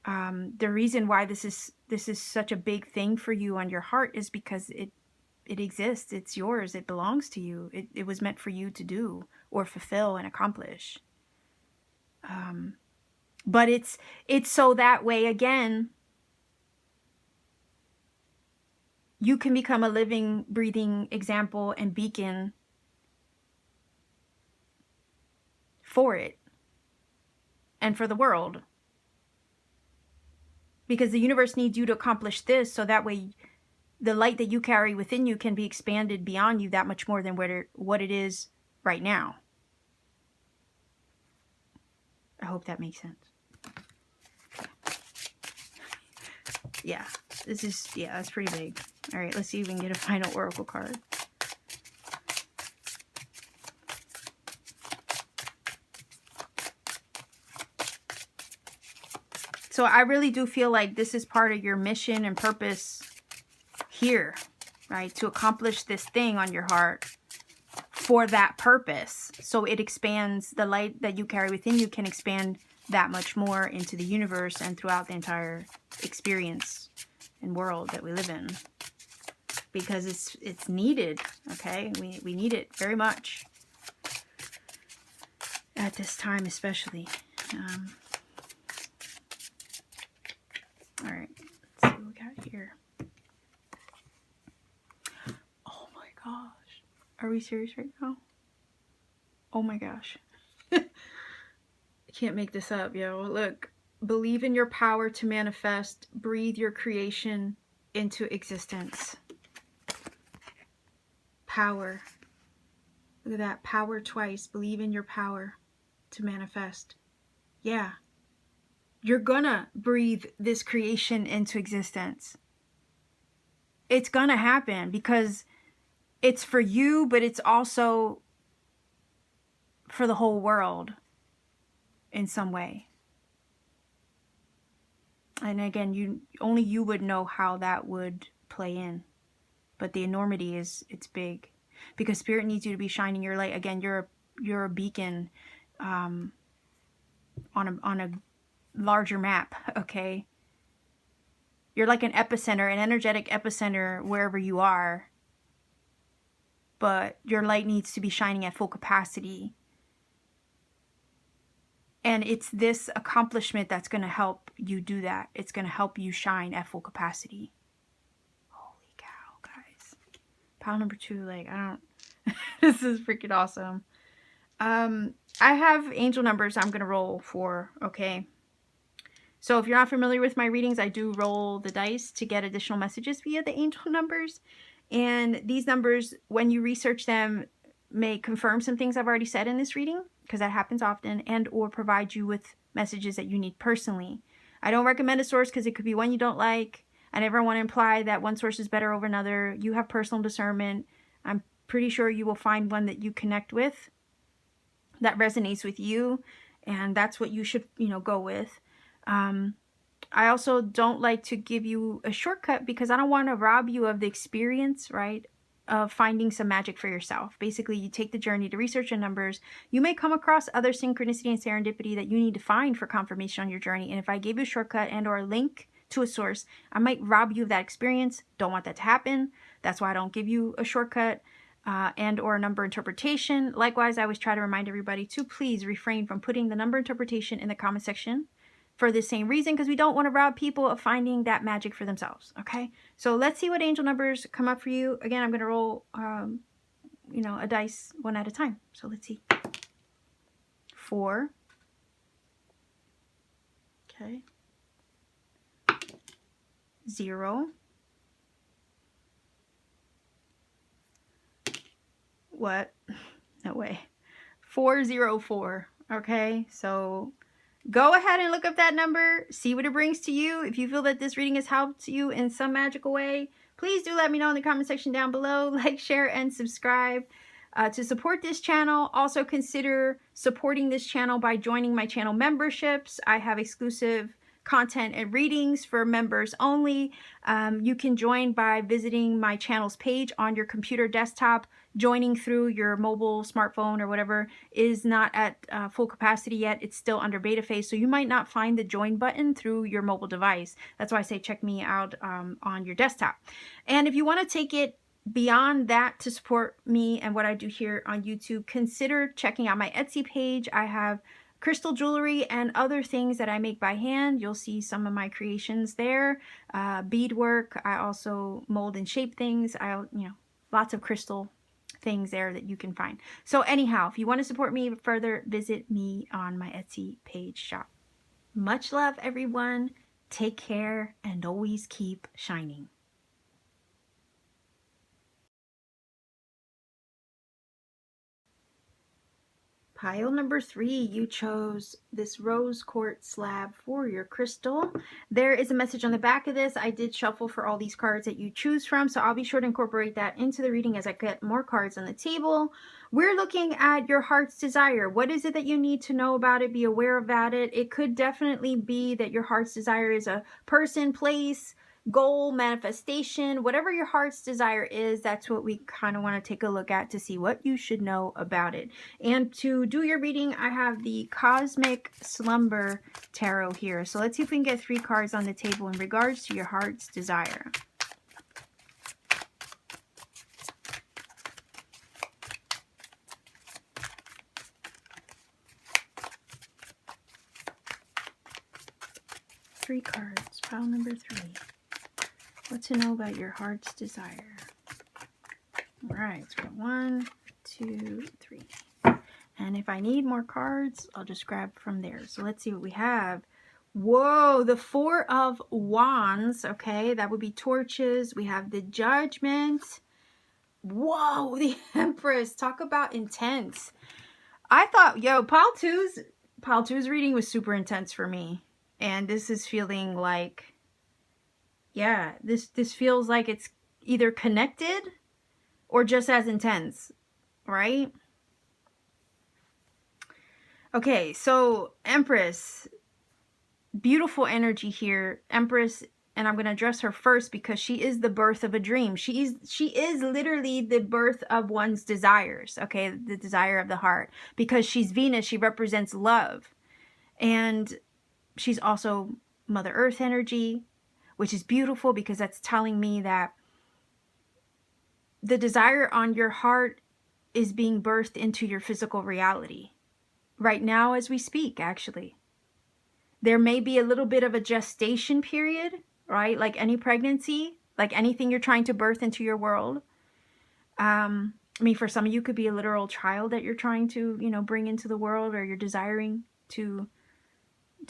S1: The reason why this is such a big thing for you on your heart is because it exists. It's yours. It belongs to you. It was meant for you to do or fulfill and accomplish. But it's so that way, again, you can become a living, breathing example and beacon for it and for the world. Because the universe needs you to accomplish this, so that way the light that you carry within you can be expanded beyond you that much more than what it is right now. I hope that makes sense. Yeah, that's pretty big. All right, let's see if we can get a final oracle card. So I really do feel like this is part of your mission and purpose here, right? To accomplish this thing on your heart for that purpose. So it expands, the light that you carry within you can expand that much more into the universe and throughout the entire experience and world that we live in. Because it's needed, okay? We need it very much. At this time especially. Alright, let's see what we got here. Oh my gosh. Are we serious right now? Oh my gosh. I can't make this up, yo. Look. Believe in your power to manifest. Breathe your creation into existence. Power. Look at that. Power twice. Believe in your power to manifest. Yeah. You're gonna breathe this creation into existence. It's gonna happen because it's for you, but it's also for the whole world in some way. And again, only you would know how that would play in. But the enormity it's big. Because Spirit needs you to be shining your light. Again, you're a beacon on a larger map, okay? You're like an epicenter, an energetic epicenter wherever you are. But your light needs to be shining at full capacity. And it's this accomplishment that's going to help you do that. It's going to help you shine at full capacity. Holy cow, guys. Pile number 2, like, I don't... This is freaking awesome. I have angel numbers I'm going to roll for, okay? So if you're not familiar with my readings, I do roll the dice to get additional messages via the angel numbers. And these numbers, when you research them, may confirm some things I've already said in this reading, because that happens often, and or provide you with messages that you need personally. I don't recommend a source because it could be one you don't like. I never want to imply that one source is better over another. You have personal discernment. I'm pretty sure you will find one that you connect with, that resonates with you, and that's what you should, go with. I also don't like to give you a shortcut because I don't want to rob you of the experience, right, of finding some magic for yourself. Basically, you take the journey to research the numbers. You may come across other synchronicity and serendipity that you need to find for confirmation on your journey. And if I gave you a shortcut and or a link to a source, I might rob you of that experience. Don't want that to happen. That's why I don't give you a shortcut and or a number interpretation. Likewise, I always try to remind everybody to please refrain from putting the number interpretation in the comment section for the same reason, because we don't want to rob people of finding that magic for themselves. Okay, so let's see what angel numbers come up for you. Again, I'm going to roll a dice one at a time. So let's see. 4. Okay. 0. What? No way. 404. Okay, so go ahead and look up that number, see what it brings to you. If you feel that this reading has helped you in some magical way, please do let me know in the comment section down below. Like, share, and subscribe to support this channel. Also consider supporting this channel by joining my channel memberships. I have exclusive content and readings for members only. You can join by visiting my channel's page on your computer desktop. Joining through your mobile, smartphone, or whatever is not at full capacity yet. It's still under beta phase, so you might not find the join button through your mobile device. That's why I say check me out on your desktop. And if you want to take it beyond that to support me and what I do here on YouTube, consider checking out my Etsy page. I have crystal jewelry and other things that I make by hand. You'll see some of my creations there. Beadwork. I also mold and shape things. Lots of crystal things there that you can find. So anyhow, if you want to support me further, visit me on my Etsy page shop. Much love, everyone. Take care and always keep shining. Pile number 3, you chose this rose quartz slab for your crystal. There is a message on the back of this. I did shuffle for all these cards that you choose from, so I'll be sure to incorporate that into the reading as I get more cards on the table. We're looking at your heart's desire. What is it that you need to know about it? Be aware about it. It could definitely be that your heart's desire is a person, place, goal, manifestation. Whatever your heart's desire is, that's what we kind of want to take a look at to see what you should know about it. And to do your reading, I have the Cosmic Slumber Tarot here. So let's see if we can get 3 cards on the table in regards to your heart's desire. Three cards, pile number 3. What to know about your heart's desire. All right, so we got 1, 2, 3. And if I need more cards, I'll just grab from there. So let's see what we have. Whoa, the 4 of Wands. Okay, that would be torches. We have the Judgment. Whoa, the Empress. Talk about intense. I thought, pile 2's reading was super intense for me. And this is feeling like, yeah, this feels like it's either connected or just as intense, right? Okay, so Empress, beautiful energy here. Empress, and I'm going to address her first because she is the birth of a dream. She is literally the birth of one's desires, okay? The desire of the heart. Because she's Venus, she represents love. And she's also Mother Earth energy, which is beautiful because that's telling me that the desire on your heart is being birthed into your physical reality. Right now as we speak, actually. There may be a little bit of a gestation period, right? Like any pregnancy, like anything you're trying to birth into your world. I mean, for some of you, could be a literal child that you're trying to, bring into the world, or you're desiring to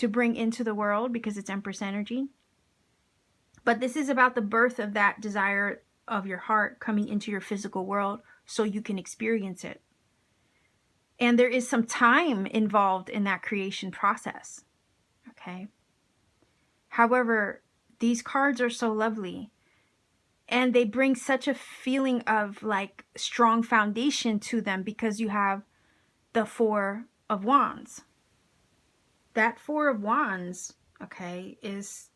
S1: bring into the world because it's Empress energy. But this is about the birth of that desire of your heart coming into your physical world so you can experience it. And there is some time involved in that creation process. Okay. However, these cards are so lovely, and they bring such a feeling of like strong foundation to them, because you have the Four of Wands. That Four of Wands, okay, is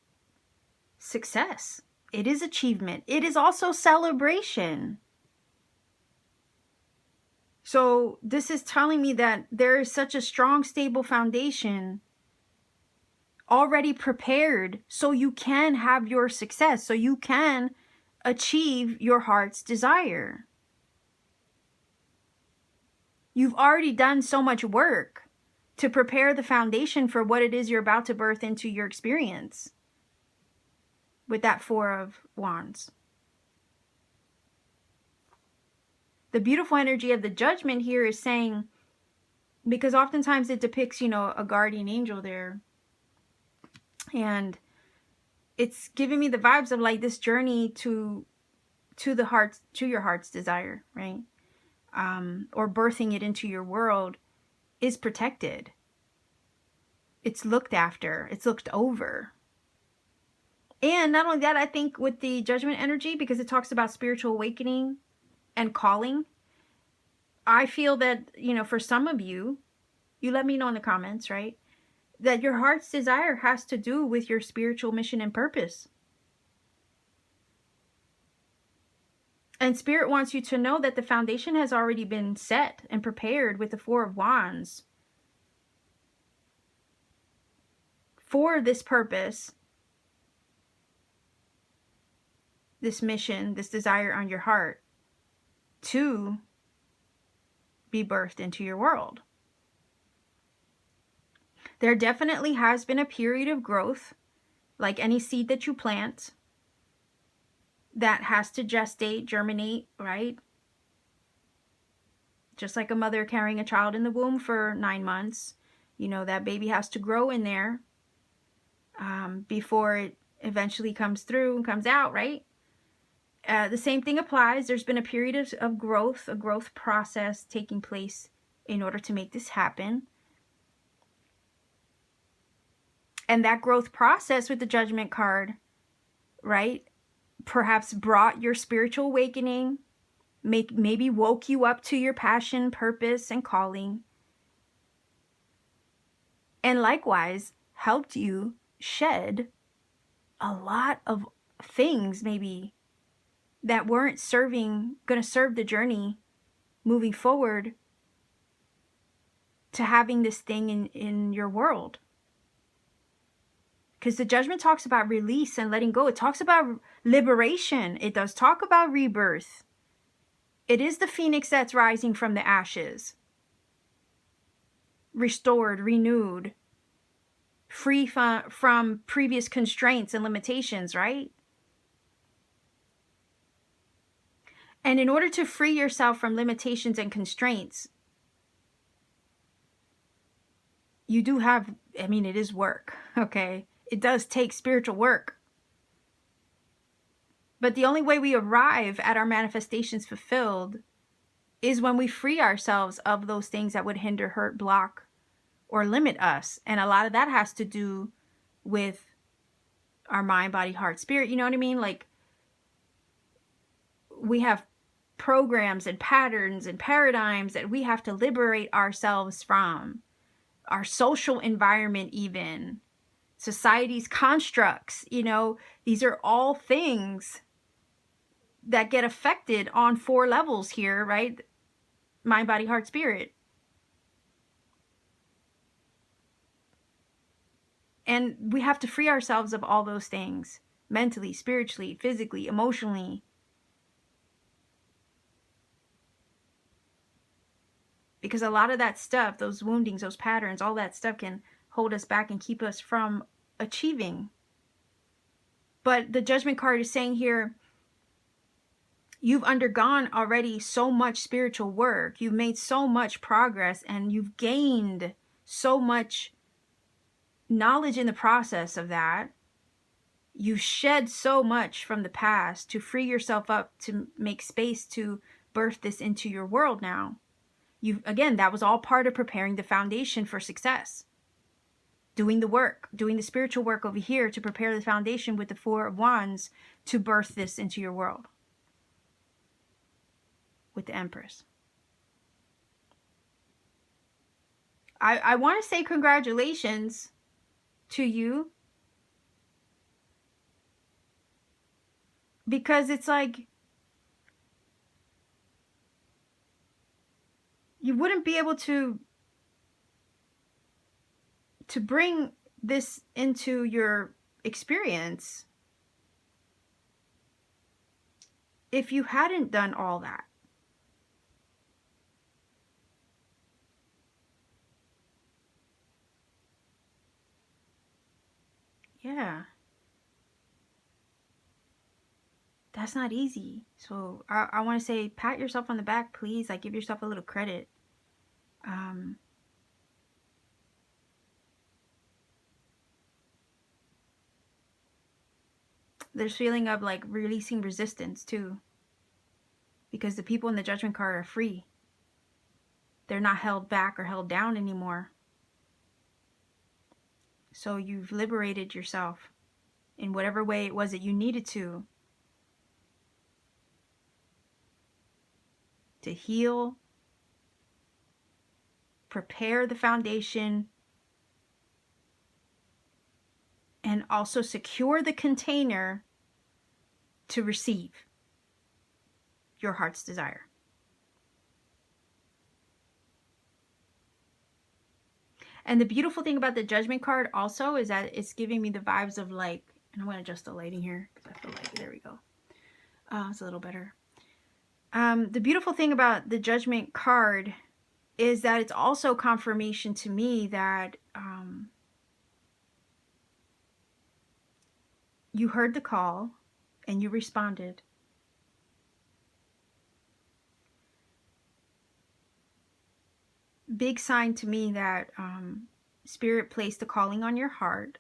S1: success. It is achievement. It is also celebration. So this is telling me that there is such a strong, stable foundation already prepared, so you can have your success, so you can achieve your heart's desire. You've already done so much work to prepare the foundation for what it is you're about to birth into your experience with that Four of Wands. The beautiful energy of the Judgment here is saying, because oftentimes it depicts, you know, a guardian angel there, and it's giving me the vibes of like this journey to the heart, to your heart's desire, right? Or birthing it into your world is protected. It's looked after. It's looked over. And not only that, I think with the Judgment energy, because it talks about spiritual awakening and calling, I feel that, you know, for some of you, you let me know in the comments, right, that your heart's desire has to do with your spiritual mission and purpose. And Spirit wants you to know that the foundation has already been set and prepared with the Four of Wands for this purpose, this mission, this desire on your heart to be birthed into your world. There definitely has been a period of growth, like any seed that you plant, that has to gestate, germinate, right? Just like a mother carrying a child in the womb for 9 months, you know, that baby has to grow in there before it eventually comes through and comes out, right? The same thing applies. There's been a period of growth, a growth process taking place in order to make this happen. And that growth process with the Judgment card, right, perhaps brought your spiritual awakening, maybe woke you up to your passion, purpose, and calling. And likewise, helped you shed a lot of things maybe that weren't going to serve the journey moving forward to having this thing in your world. Because the Judgment talks about release and letting go. It talks about liberation. It does talk about rebirth. It is the phoenix that's rising from the ashes. Restored, renewed, free from previous constraints and limitations, right? And in order to free yourself from limitations and constraints, you do have, I mean, it is work, okay? It does take spiritual work. But the only way we arrive at our manifestations fulfilled is when we free ourselves of those things that would hinder, hurt, block, or limit us. And a lot of that has to do with our mind, body, heart, spirit. You know what I mean? Like, we have programs and patterns and paradigms that we have to liberate ourselves from. Our social environment, even society's constructs, you know, these are all things that get affected on 4 levels here, right? Mind, body, heart, spirit. And we have to free ourselves of all those things, mentally, spiritually, physically, emotionally. Because a lot of that stuff, those woundings, those patterns, all that stuff can hold us back and keep us from achieving. But the Judgment card is saying here, you've undergone already so much spiritual work. You've made so much progress, and you've gained so much knowledge in the process of that. You've shed so much from the past to free yourself up to make space to birth this into your world now. Again, that was all part of preparing the foundation for success. Doing the work, doing the spiritual work over here to prepare the foundation with the Four of Wands to birth this into your world with the Empress. I want to say congratulations to you, because it's like you wouldn't be able to bring this into your experience if you hadn't done all that. Yeah. That's not easy. So I want to say, pat yourself on the back, please. Like, give yourself a little credit. There's feeling of like releasing resistance too, because the people in the Judgment card are free. They're not held back or held down anymore. So you've liberated yourself in whatever way it was that you needed to heal, prepare the foundation, and also secure the container to receive your heart's desire. And the beautiful thing about the Judgment card also is that it's giving me the vibes of like, and I'm going to adjust the lighting here because I feel like, there we go. It's a little better. The beautiful thing about the Judgment card is that it's also confirmation to me that you heard the call and you responded. Big sign to me that Spirit placed the calling on your heart,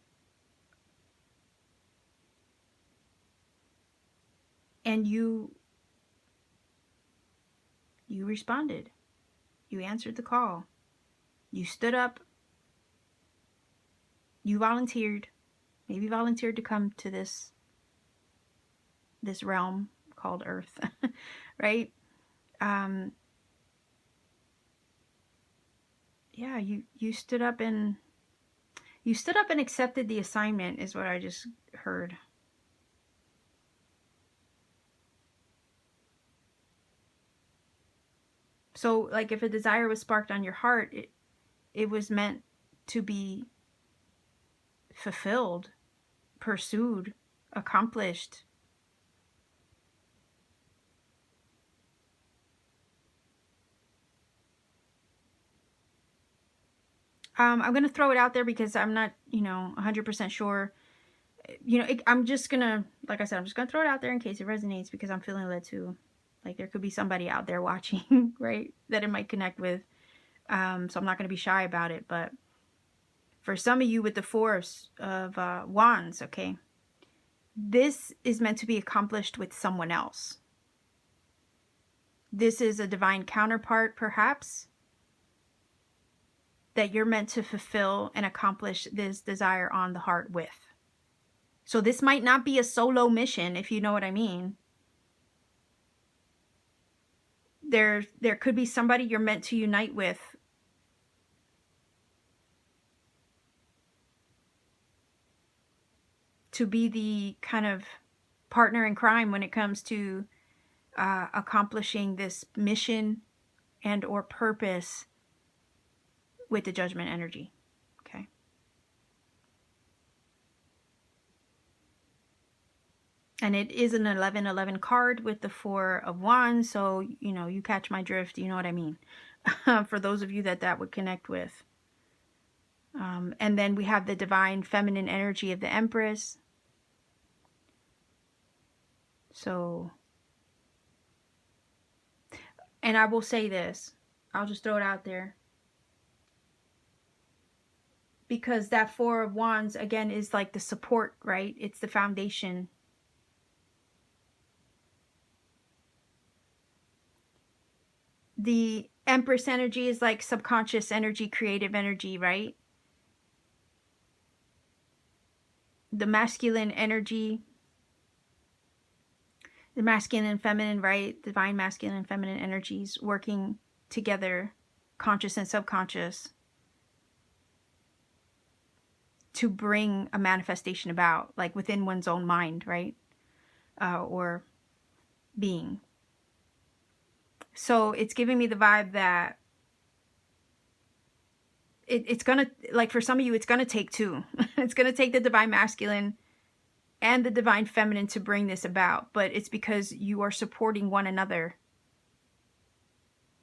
S1: and you responded. You answered the call. You stood up. You volunteered. Maybe volunteered to come to this realm called Earth, right? Yeah, you stood up and accepted the assignment is what I just heard. So like if a desire was sparked on your heart, it was meant to be fulfilled, pursued, accomplished. I'm going to throw it out there because I'm not, 100% sure. I'm just going to, like I said, I'm just going to throw it out there in case it resonates, because I'm feeling led to, like, there could be somebody out there watching, right, that it might connect with. So I'm not going to be shy about it. But for some of you with the Four of Wands, okay, this is meant to be accomplished with someone else. This is a divine counterpart, perhaps, that you're meant to fulfill and accomplish this desire on the heart with. So this might not be a solo mission, if you know what I mean. There could be somebody you're meant to unite with. To be the kind of partner in crime when it comes to accomplishing this mission and or purpose with the Judgment energy. Okay. And it is an 11-11 card with the Four of Wands. So, you catch my drift. You know what I mean? For those of you that would connect with. And then we have the divine feminine energy of the Empress. So, and I will say this. I'll just throw it out there. Because that Four of Wands, again, is like the support, right? It's the foundation. The Empress energy is like subconscious energy, creative energy, right? The masculine energy, the masculine and feminine, right? Divine masculine and feminine energies working together, conscious and subconscious, to bring a manifestation about, like within one's own mind, right? Or being. So it's giving me the vibe that it's gonna, like for some of you, it's gonna take two. It's gonna take the divine masculine and the divine feminine to bring this about, but it's because you are supporting one another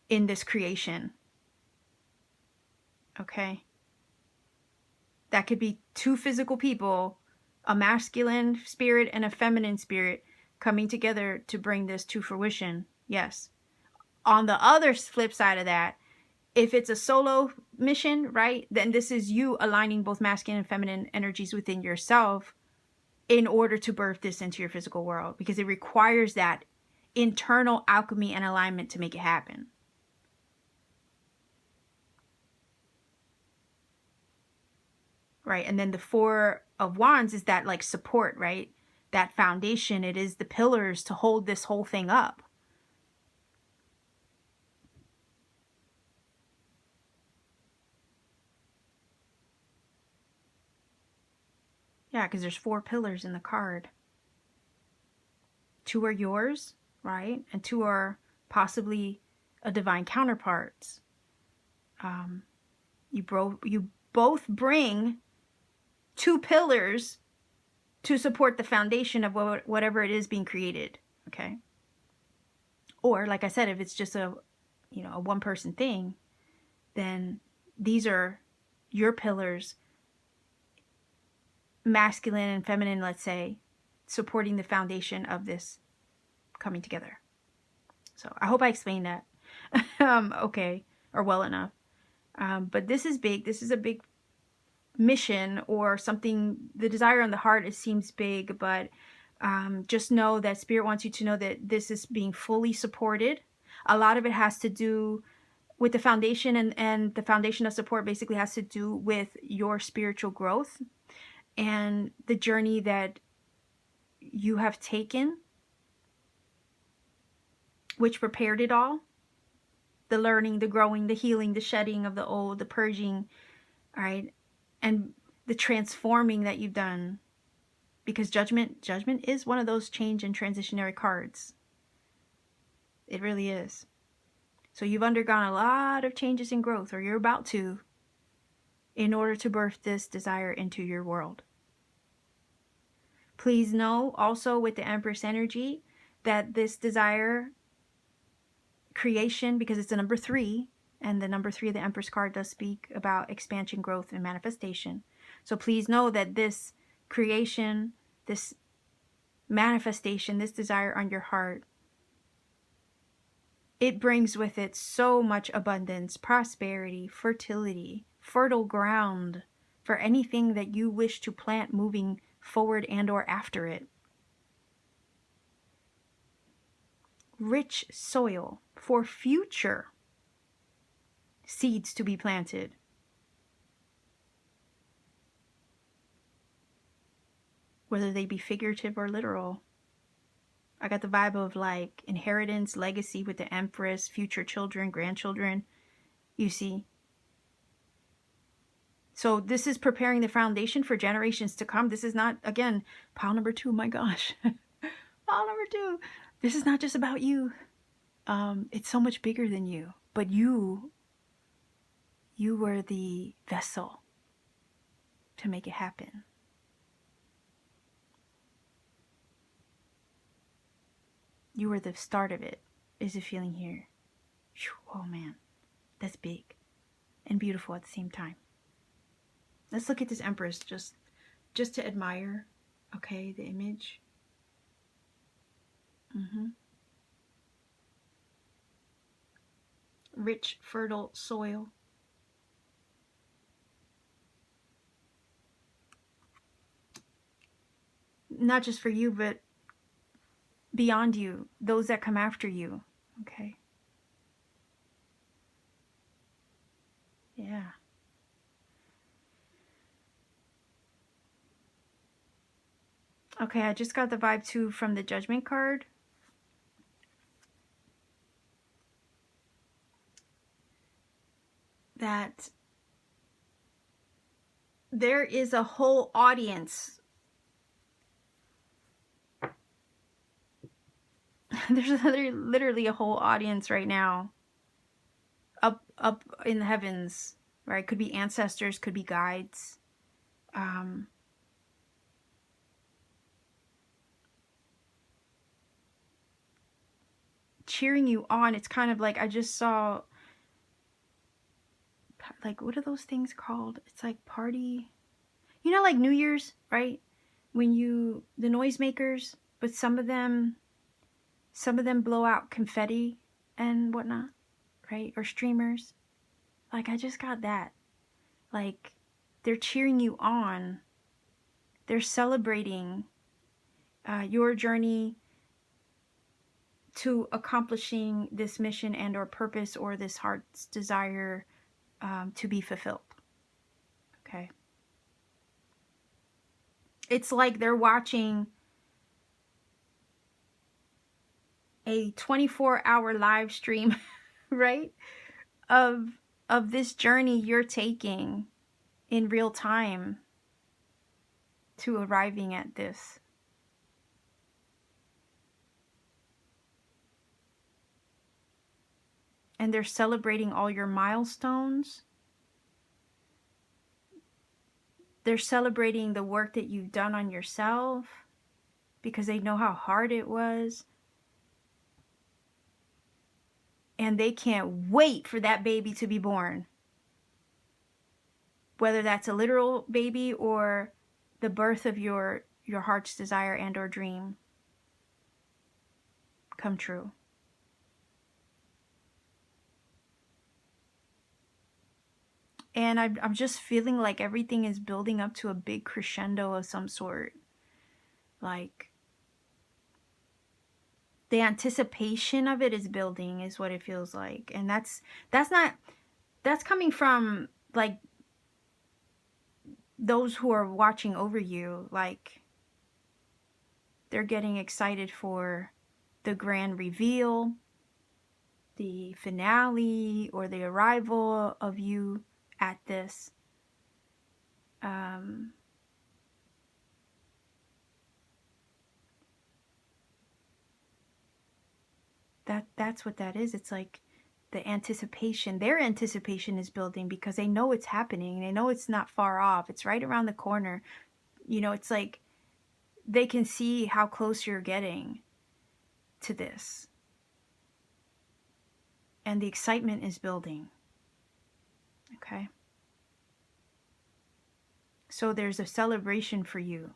S1: in this creation. Okay? That could be two physical people, a masculine spirit and a feminine spirit, coming together to bring this to fruition. Yes. On the other flip side of that, if it's a solo mission, right, then this is you aligning both masculine and feminine energies within yourself in order to birth this into your physical world, because it requires that internal alchemy and alignment to make it happen. Right? And then the Four of Wands is that like support, right? That foundation. It is the pillars to hold this whole thing up. Yeah, because there's 4 pillars in the card. 2 are yours, right? And 2 are possibly a divine counterparts. You both bring 2 pillars to support the foundation of whatever it is being created, okay? Or, like I said, if it's just a one-person thing, then these are your pillars, masculine and feminine, let's say, supporting the foundation of this coming together. So I hope I explained that okay, or well enough. But this is big. This is a big mission or something. The desire on the heart, it seems big, but just know that Spirit wants you to know that this is being fully supported. A lot of it has to do with the foundation, and the foundation of support basically has to do with your spiritual growth and the journey that you have taken, which prepared it all. The learning, the growing, the healing, the shedding of the old, the purging, all right? And the transforming that you've done. Because judgment is one of those change and transitionary cards. It really is. So you've undergone a lot of changes and growth, or you're about to, in order to birth this desire into your world. Please know also with the Empress energy that this desire creation, because it's a number 3, and the number 3 of the Empress card does speak about expansion, growth, and manifestation. So please know that this creation, this manifestation, this desire on your heart, it brings with it so much abundance, prosperity, fertility, fertile ground for anything that you wish to plant moving forward and or after it. Rich soil for future seeds to be planted. Whether they be figurative or literal. I got the vibe of like inheritance, legacy with the Empress, future children, grandchildren, you see. So this is preparing the foundation for generations to come. This is not, again, pile number 2, my gosh. Pile number 2. This is not just about you. It's so much bigger than you. But you were the vessel to make it happen. You were the start of it, is the feeling here. Oh man, that's big and beautiful at the same time. Let's look at this Empress just to admire, okay, the image. Rich, fertile soil. Not just for you, but beyond you, those that come after you, okay? Yeah. Okay, I just got the vibe too from the Judgment card. That there is a whole audience. There's literally a whole audience right now up in the heavens, right? Could be ancestors, could be guides. Cheering you on. It's kind of like, I just saw, like, what are those things called? It's like party, you know, like New Year's, right? When the noisemakers, but some of them blow out confetti and whatnot, right? Or streamers. Like, I just got that. Like, they're cheering you on. They're celebrating your journey to accomplishing this mission and or purpose, or this heart's desire to be fulfilled. Okay. It's like they're watching a 24-hour live stream, right? Of this journey you're taking in real time to arriving at this. And they're celebrating all your milestones. They're celebrating the work that you've done on yourself because they know how hard it was. And they can't wait for that baby to be born. Whether that's a literal baby or the birth of your heart's desire and or dream come true. And I'm just feeling like everything is building up to a big crescendo of some sort. Like, the anticipation of it is building, is what it feels like. And that's coming from, like, those who are watching over you. Like, they're getting excited for the grand reveal, the finale, or the arrival of you at this. That's what that is. It's like the anticipation, their anticipation is building because they know it's happening. They know it's not far off. It's right around the corner. You know, it's like they can see how close you're getting to this. And the excitement is building. Okay? So there's a celebration for you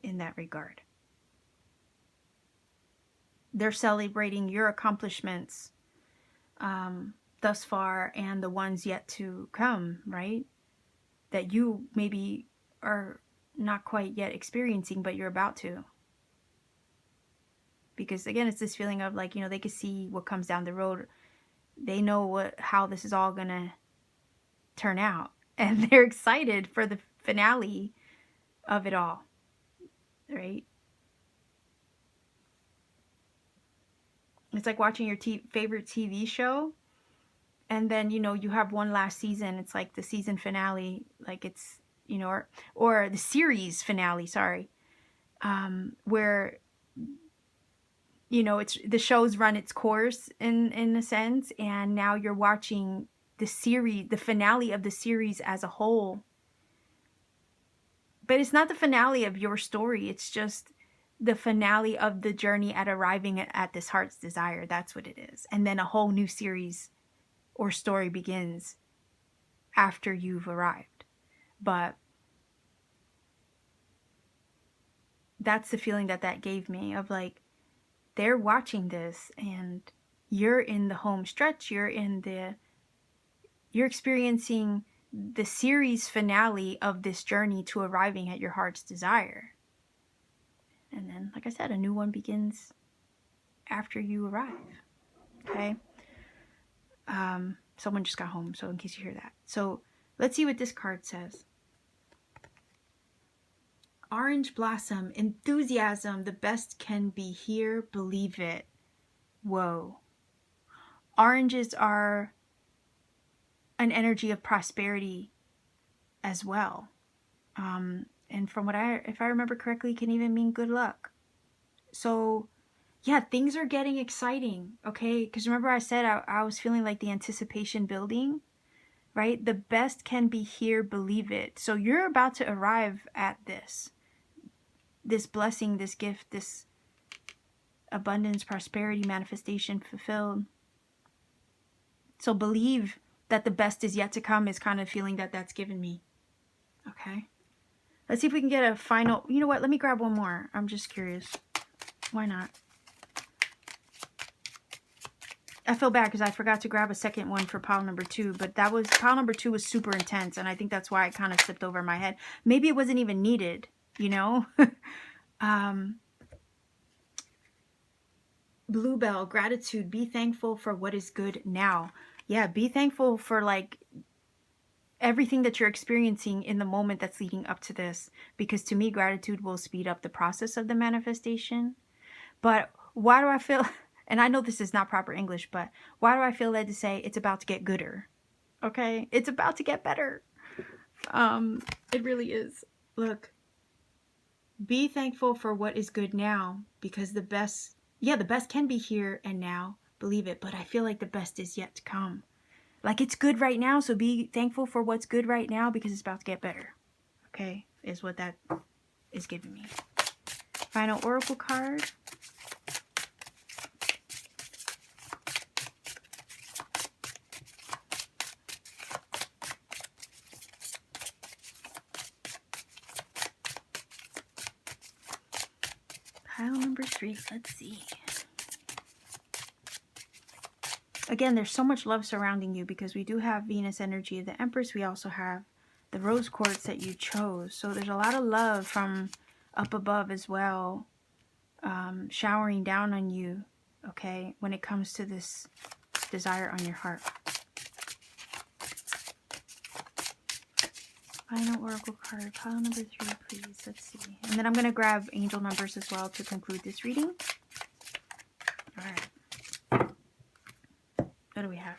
S1: in that regard. They're celebrating your accomplishments thus far and the ones yet to come, right? That you maybe are not quite yet experiencing, but you're about to. Because again, it's this feeling of like, you know, they can see what comes down the road. They know how this is all gonna turn out. And they're excited for the finale of it all, right? It's like watching your favorite TV show, and then, you know, you have one last season. It's like the season finale, like it's, you know, or the series finale, sorry, where, you know, it's the show's run its course in a sense, and now you're watching the series, the finale of the series as a whole. But it's not the finale of your story. It's just the finale of the journey at arriving at this heart's desire. That's what it is. And then a whole new series or story begins after you've arrived. But that's the feeling that gave me, of like, they're watching this and you're in the home stretch. You're experiencing the series finale of this journey to arriving at your heart's desire. And then, like I said, a new one begins after you arrive. Okay? Someone just got home, so in case you hear that. So let's see what this card says. Orange blossom, enthusiasm, the best can be here, believe it. Whoa. Oranges are an energy of prosperity as well. And from what if I remember correctly, can even mean good luck. So yeah, things are getting exciting, okay? Because remember I said I was feeling like the anticipation building, right? The best can be here, believe it. So you're about to arrive at this blessing, this gift, this abundance, prosperity, manifestation fulfilled. So believe that the best is yet to come is kind of feeling that that's given me. Okay. Let's see if we can get a final, you know what? Let me grab one more. I'm just curious. Why not? I feel bad because I forgot to grab a second one for pile number 2, but pile number 2 was super intense, and I think that's why it kind of slipped over my head. Maybe it wasn't even needed, you know? Bluebell, gratitude, be thankful for what is good now. Yeah, be thankful for like everything that you're experiencing in the moment that's leading up to this, because to me, gratitude will speed up the process of the manifestation. But why do I feel, and I know this is not proper English, but why do I feel led to say it's about to get gooder? Okay, it's about to get better. It really is. Look, be thankful for what is good now, because the best can be here and now, believe it, but I feel like the best is yet to come. Like it's good right now, so be thankful for what's good right now because it's about to get better. Okay, is what that is giving me. Final oracle card. Pile number 3, let's see. Again, there's so much love surrounding you because we do have Venus energy of the Empress. We also have the rose quartz that you chose. So there's a lot of love from up above as well, showering down on you, okay, when it comes to this desire on your heart. Final oracle card, pile number 3, please. Let's see. And then I'm going to grab angel numbers as well to conclude this reading. All right. What do we have?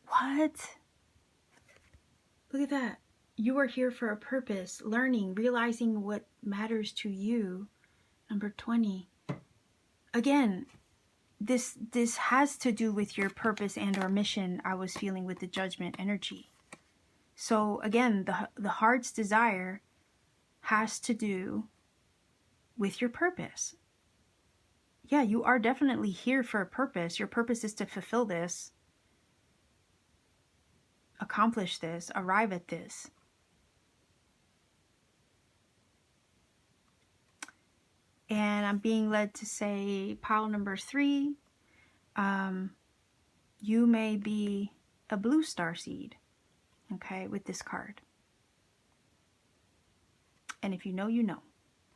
S1: What? Look at that. You are here for a purpose, learning, realizing what matters to you. Number 20. Again, this has to do with your purpose and or mission. I was feeling with the judgment energy. So again, the heart's desire has to do with your purpose. Yeah, you are definitely here for a purpose. Your purpose is to fulfill this, accomplish this, arrive at this. And I'm being led to say pile number 3, you may be a blue star seed, okay, with this card. And if you know, you know.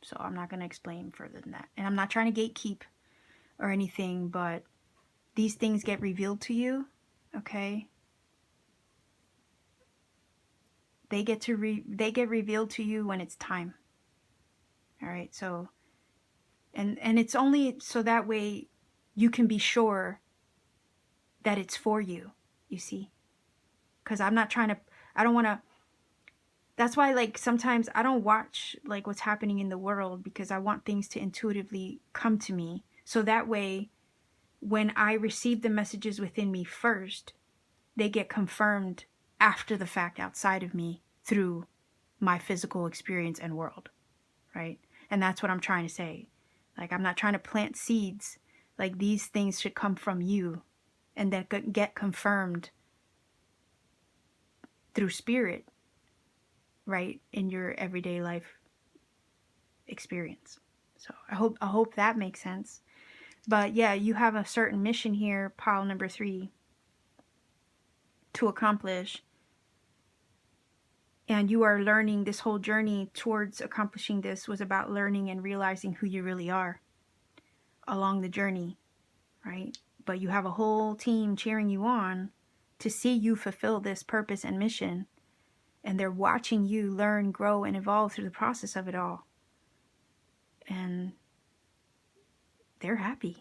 S1: So I'm not going to explain further than that. And I'm not trying to gatekeep or anything, but these things get revealed to you, okay? They get revealed to you when it's time. All right, so and it's only so that way you can be sure that it's for you, you see? Because I'm not trying to, I don't want to, that's why like sometimes I don't watch like what's happening in the world, because I want things to intuitively come to me. So that way, when I receive the messages within me first, they get confirmed after the fact outside of me through my physical experience and world, right? And that's what I'm trying to say. Like, I'm not trying to plant seeds. Like, these things should come from you and then get confirmed through spirit, right, in your everyday life experience. So I hope that makes sense. But yeah, you have a certain mission here, pile number 3, to accomplish. And you are learning. This whole journey towards accomplishing this was about learning and realizing who you really are along the journey, right? but you have a whole team cheering you on to see you fulfill this purpose and mission. And they're watching you learn, grow, and evolve through the process of it all. And they're happy.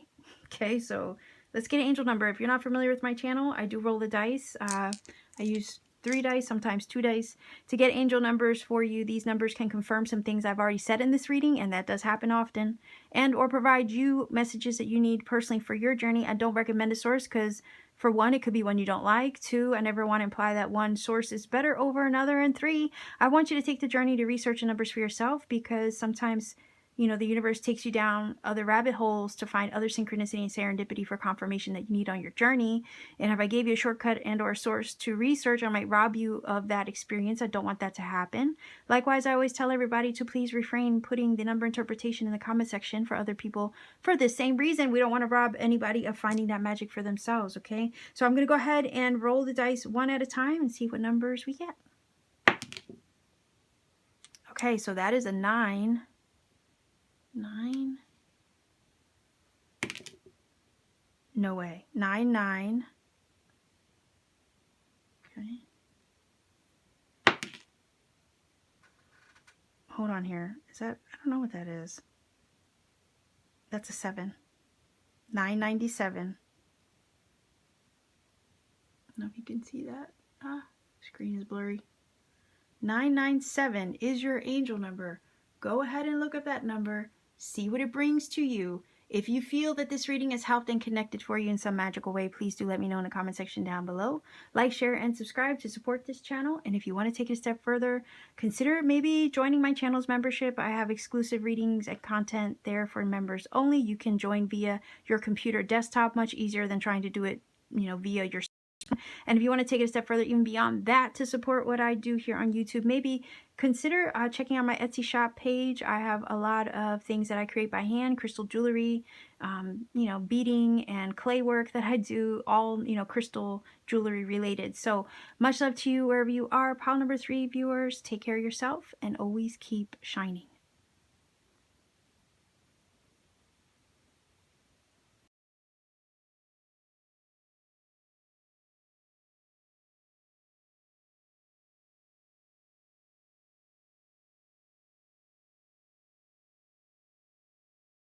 S1: Okay, so let's get an angel number. If you're not familiar with my channel, I do roll the dice. I use 3 dice, sometimes 2 dice, to get angel numbers for you. These numbers can confirm some things I've already said in this reading, and that does happen often, and or provide you messages that you need personally for your journey. I don't recommend a source because, for one, it could be one you don't like. 2, I never want to imply that one source is better over another. And 3, I want you to take the journey to research the numbers for yourself, because sometimes, you know, the universe takes you down other rabbit holes to find other synchronicity and serendipity for confirmation that you need on your journey. And if I gave you a shortcut and or a source to research, I might rob you of that experience. I don't want that to happen. Likewise, I always tell everybody to please refrain putting the number interpretation in the comment section for other people for the same reason. We don't want to rob anybody of finding that magic for themselves, okay? So I'm going to go ahead and roll the dice one at a time and see what numbers we get. Okay, so that is a 9. 9. No way. 9, 9. Okay. Hold on here. Is that, I don't know what that is. That's a 7. 997. I don't know if you can see that. Screen is blurry. 997 is your angel number. Go ahead and look up that number. See what it brings to you. If you feel that this reading has helped and connected for you in some magical way, please do let me know in the comment section down below. Like, share, and subscribe to support this channel. And if you want to take it a step further, consider maybe joining my channel's membership. I have exclusive readings and content there for members only. You can join via your computer desktop, much easier than trying to do it, you know, via your. And if you want to take it a step further, even beyond that, to support what I do here on YouTube, maybe consider checking out my Etsy shop page. I have a lot of things that I create by hand, crystal jewelry, you know, beading and clay work that I do, all, you know, crystal jewelry related. So much love to you wherever you are. Pile number 3 viewers, take care of yourself and always keep shining.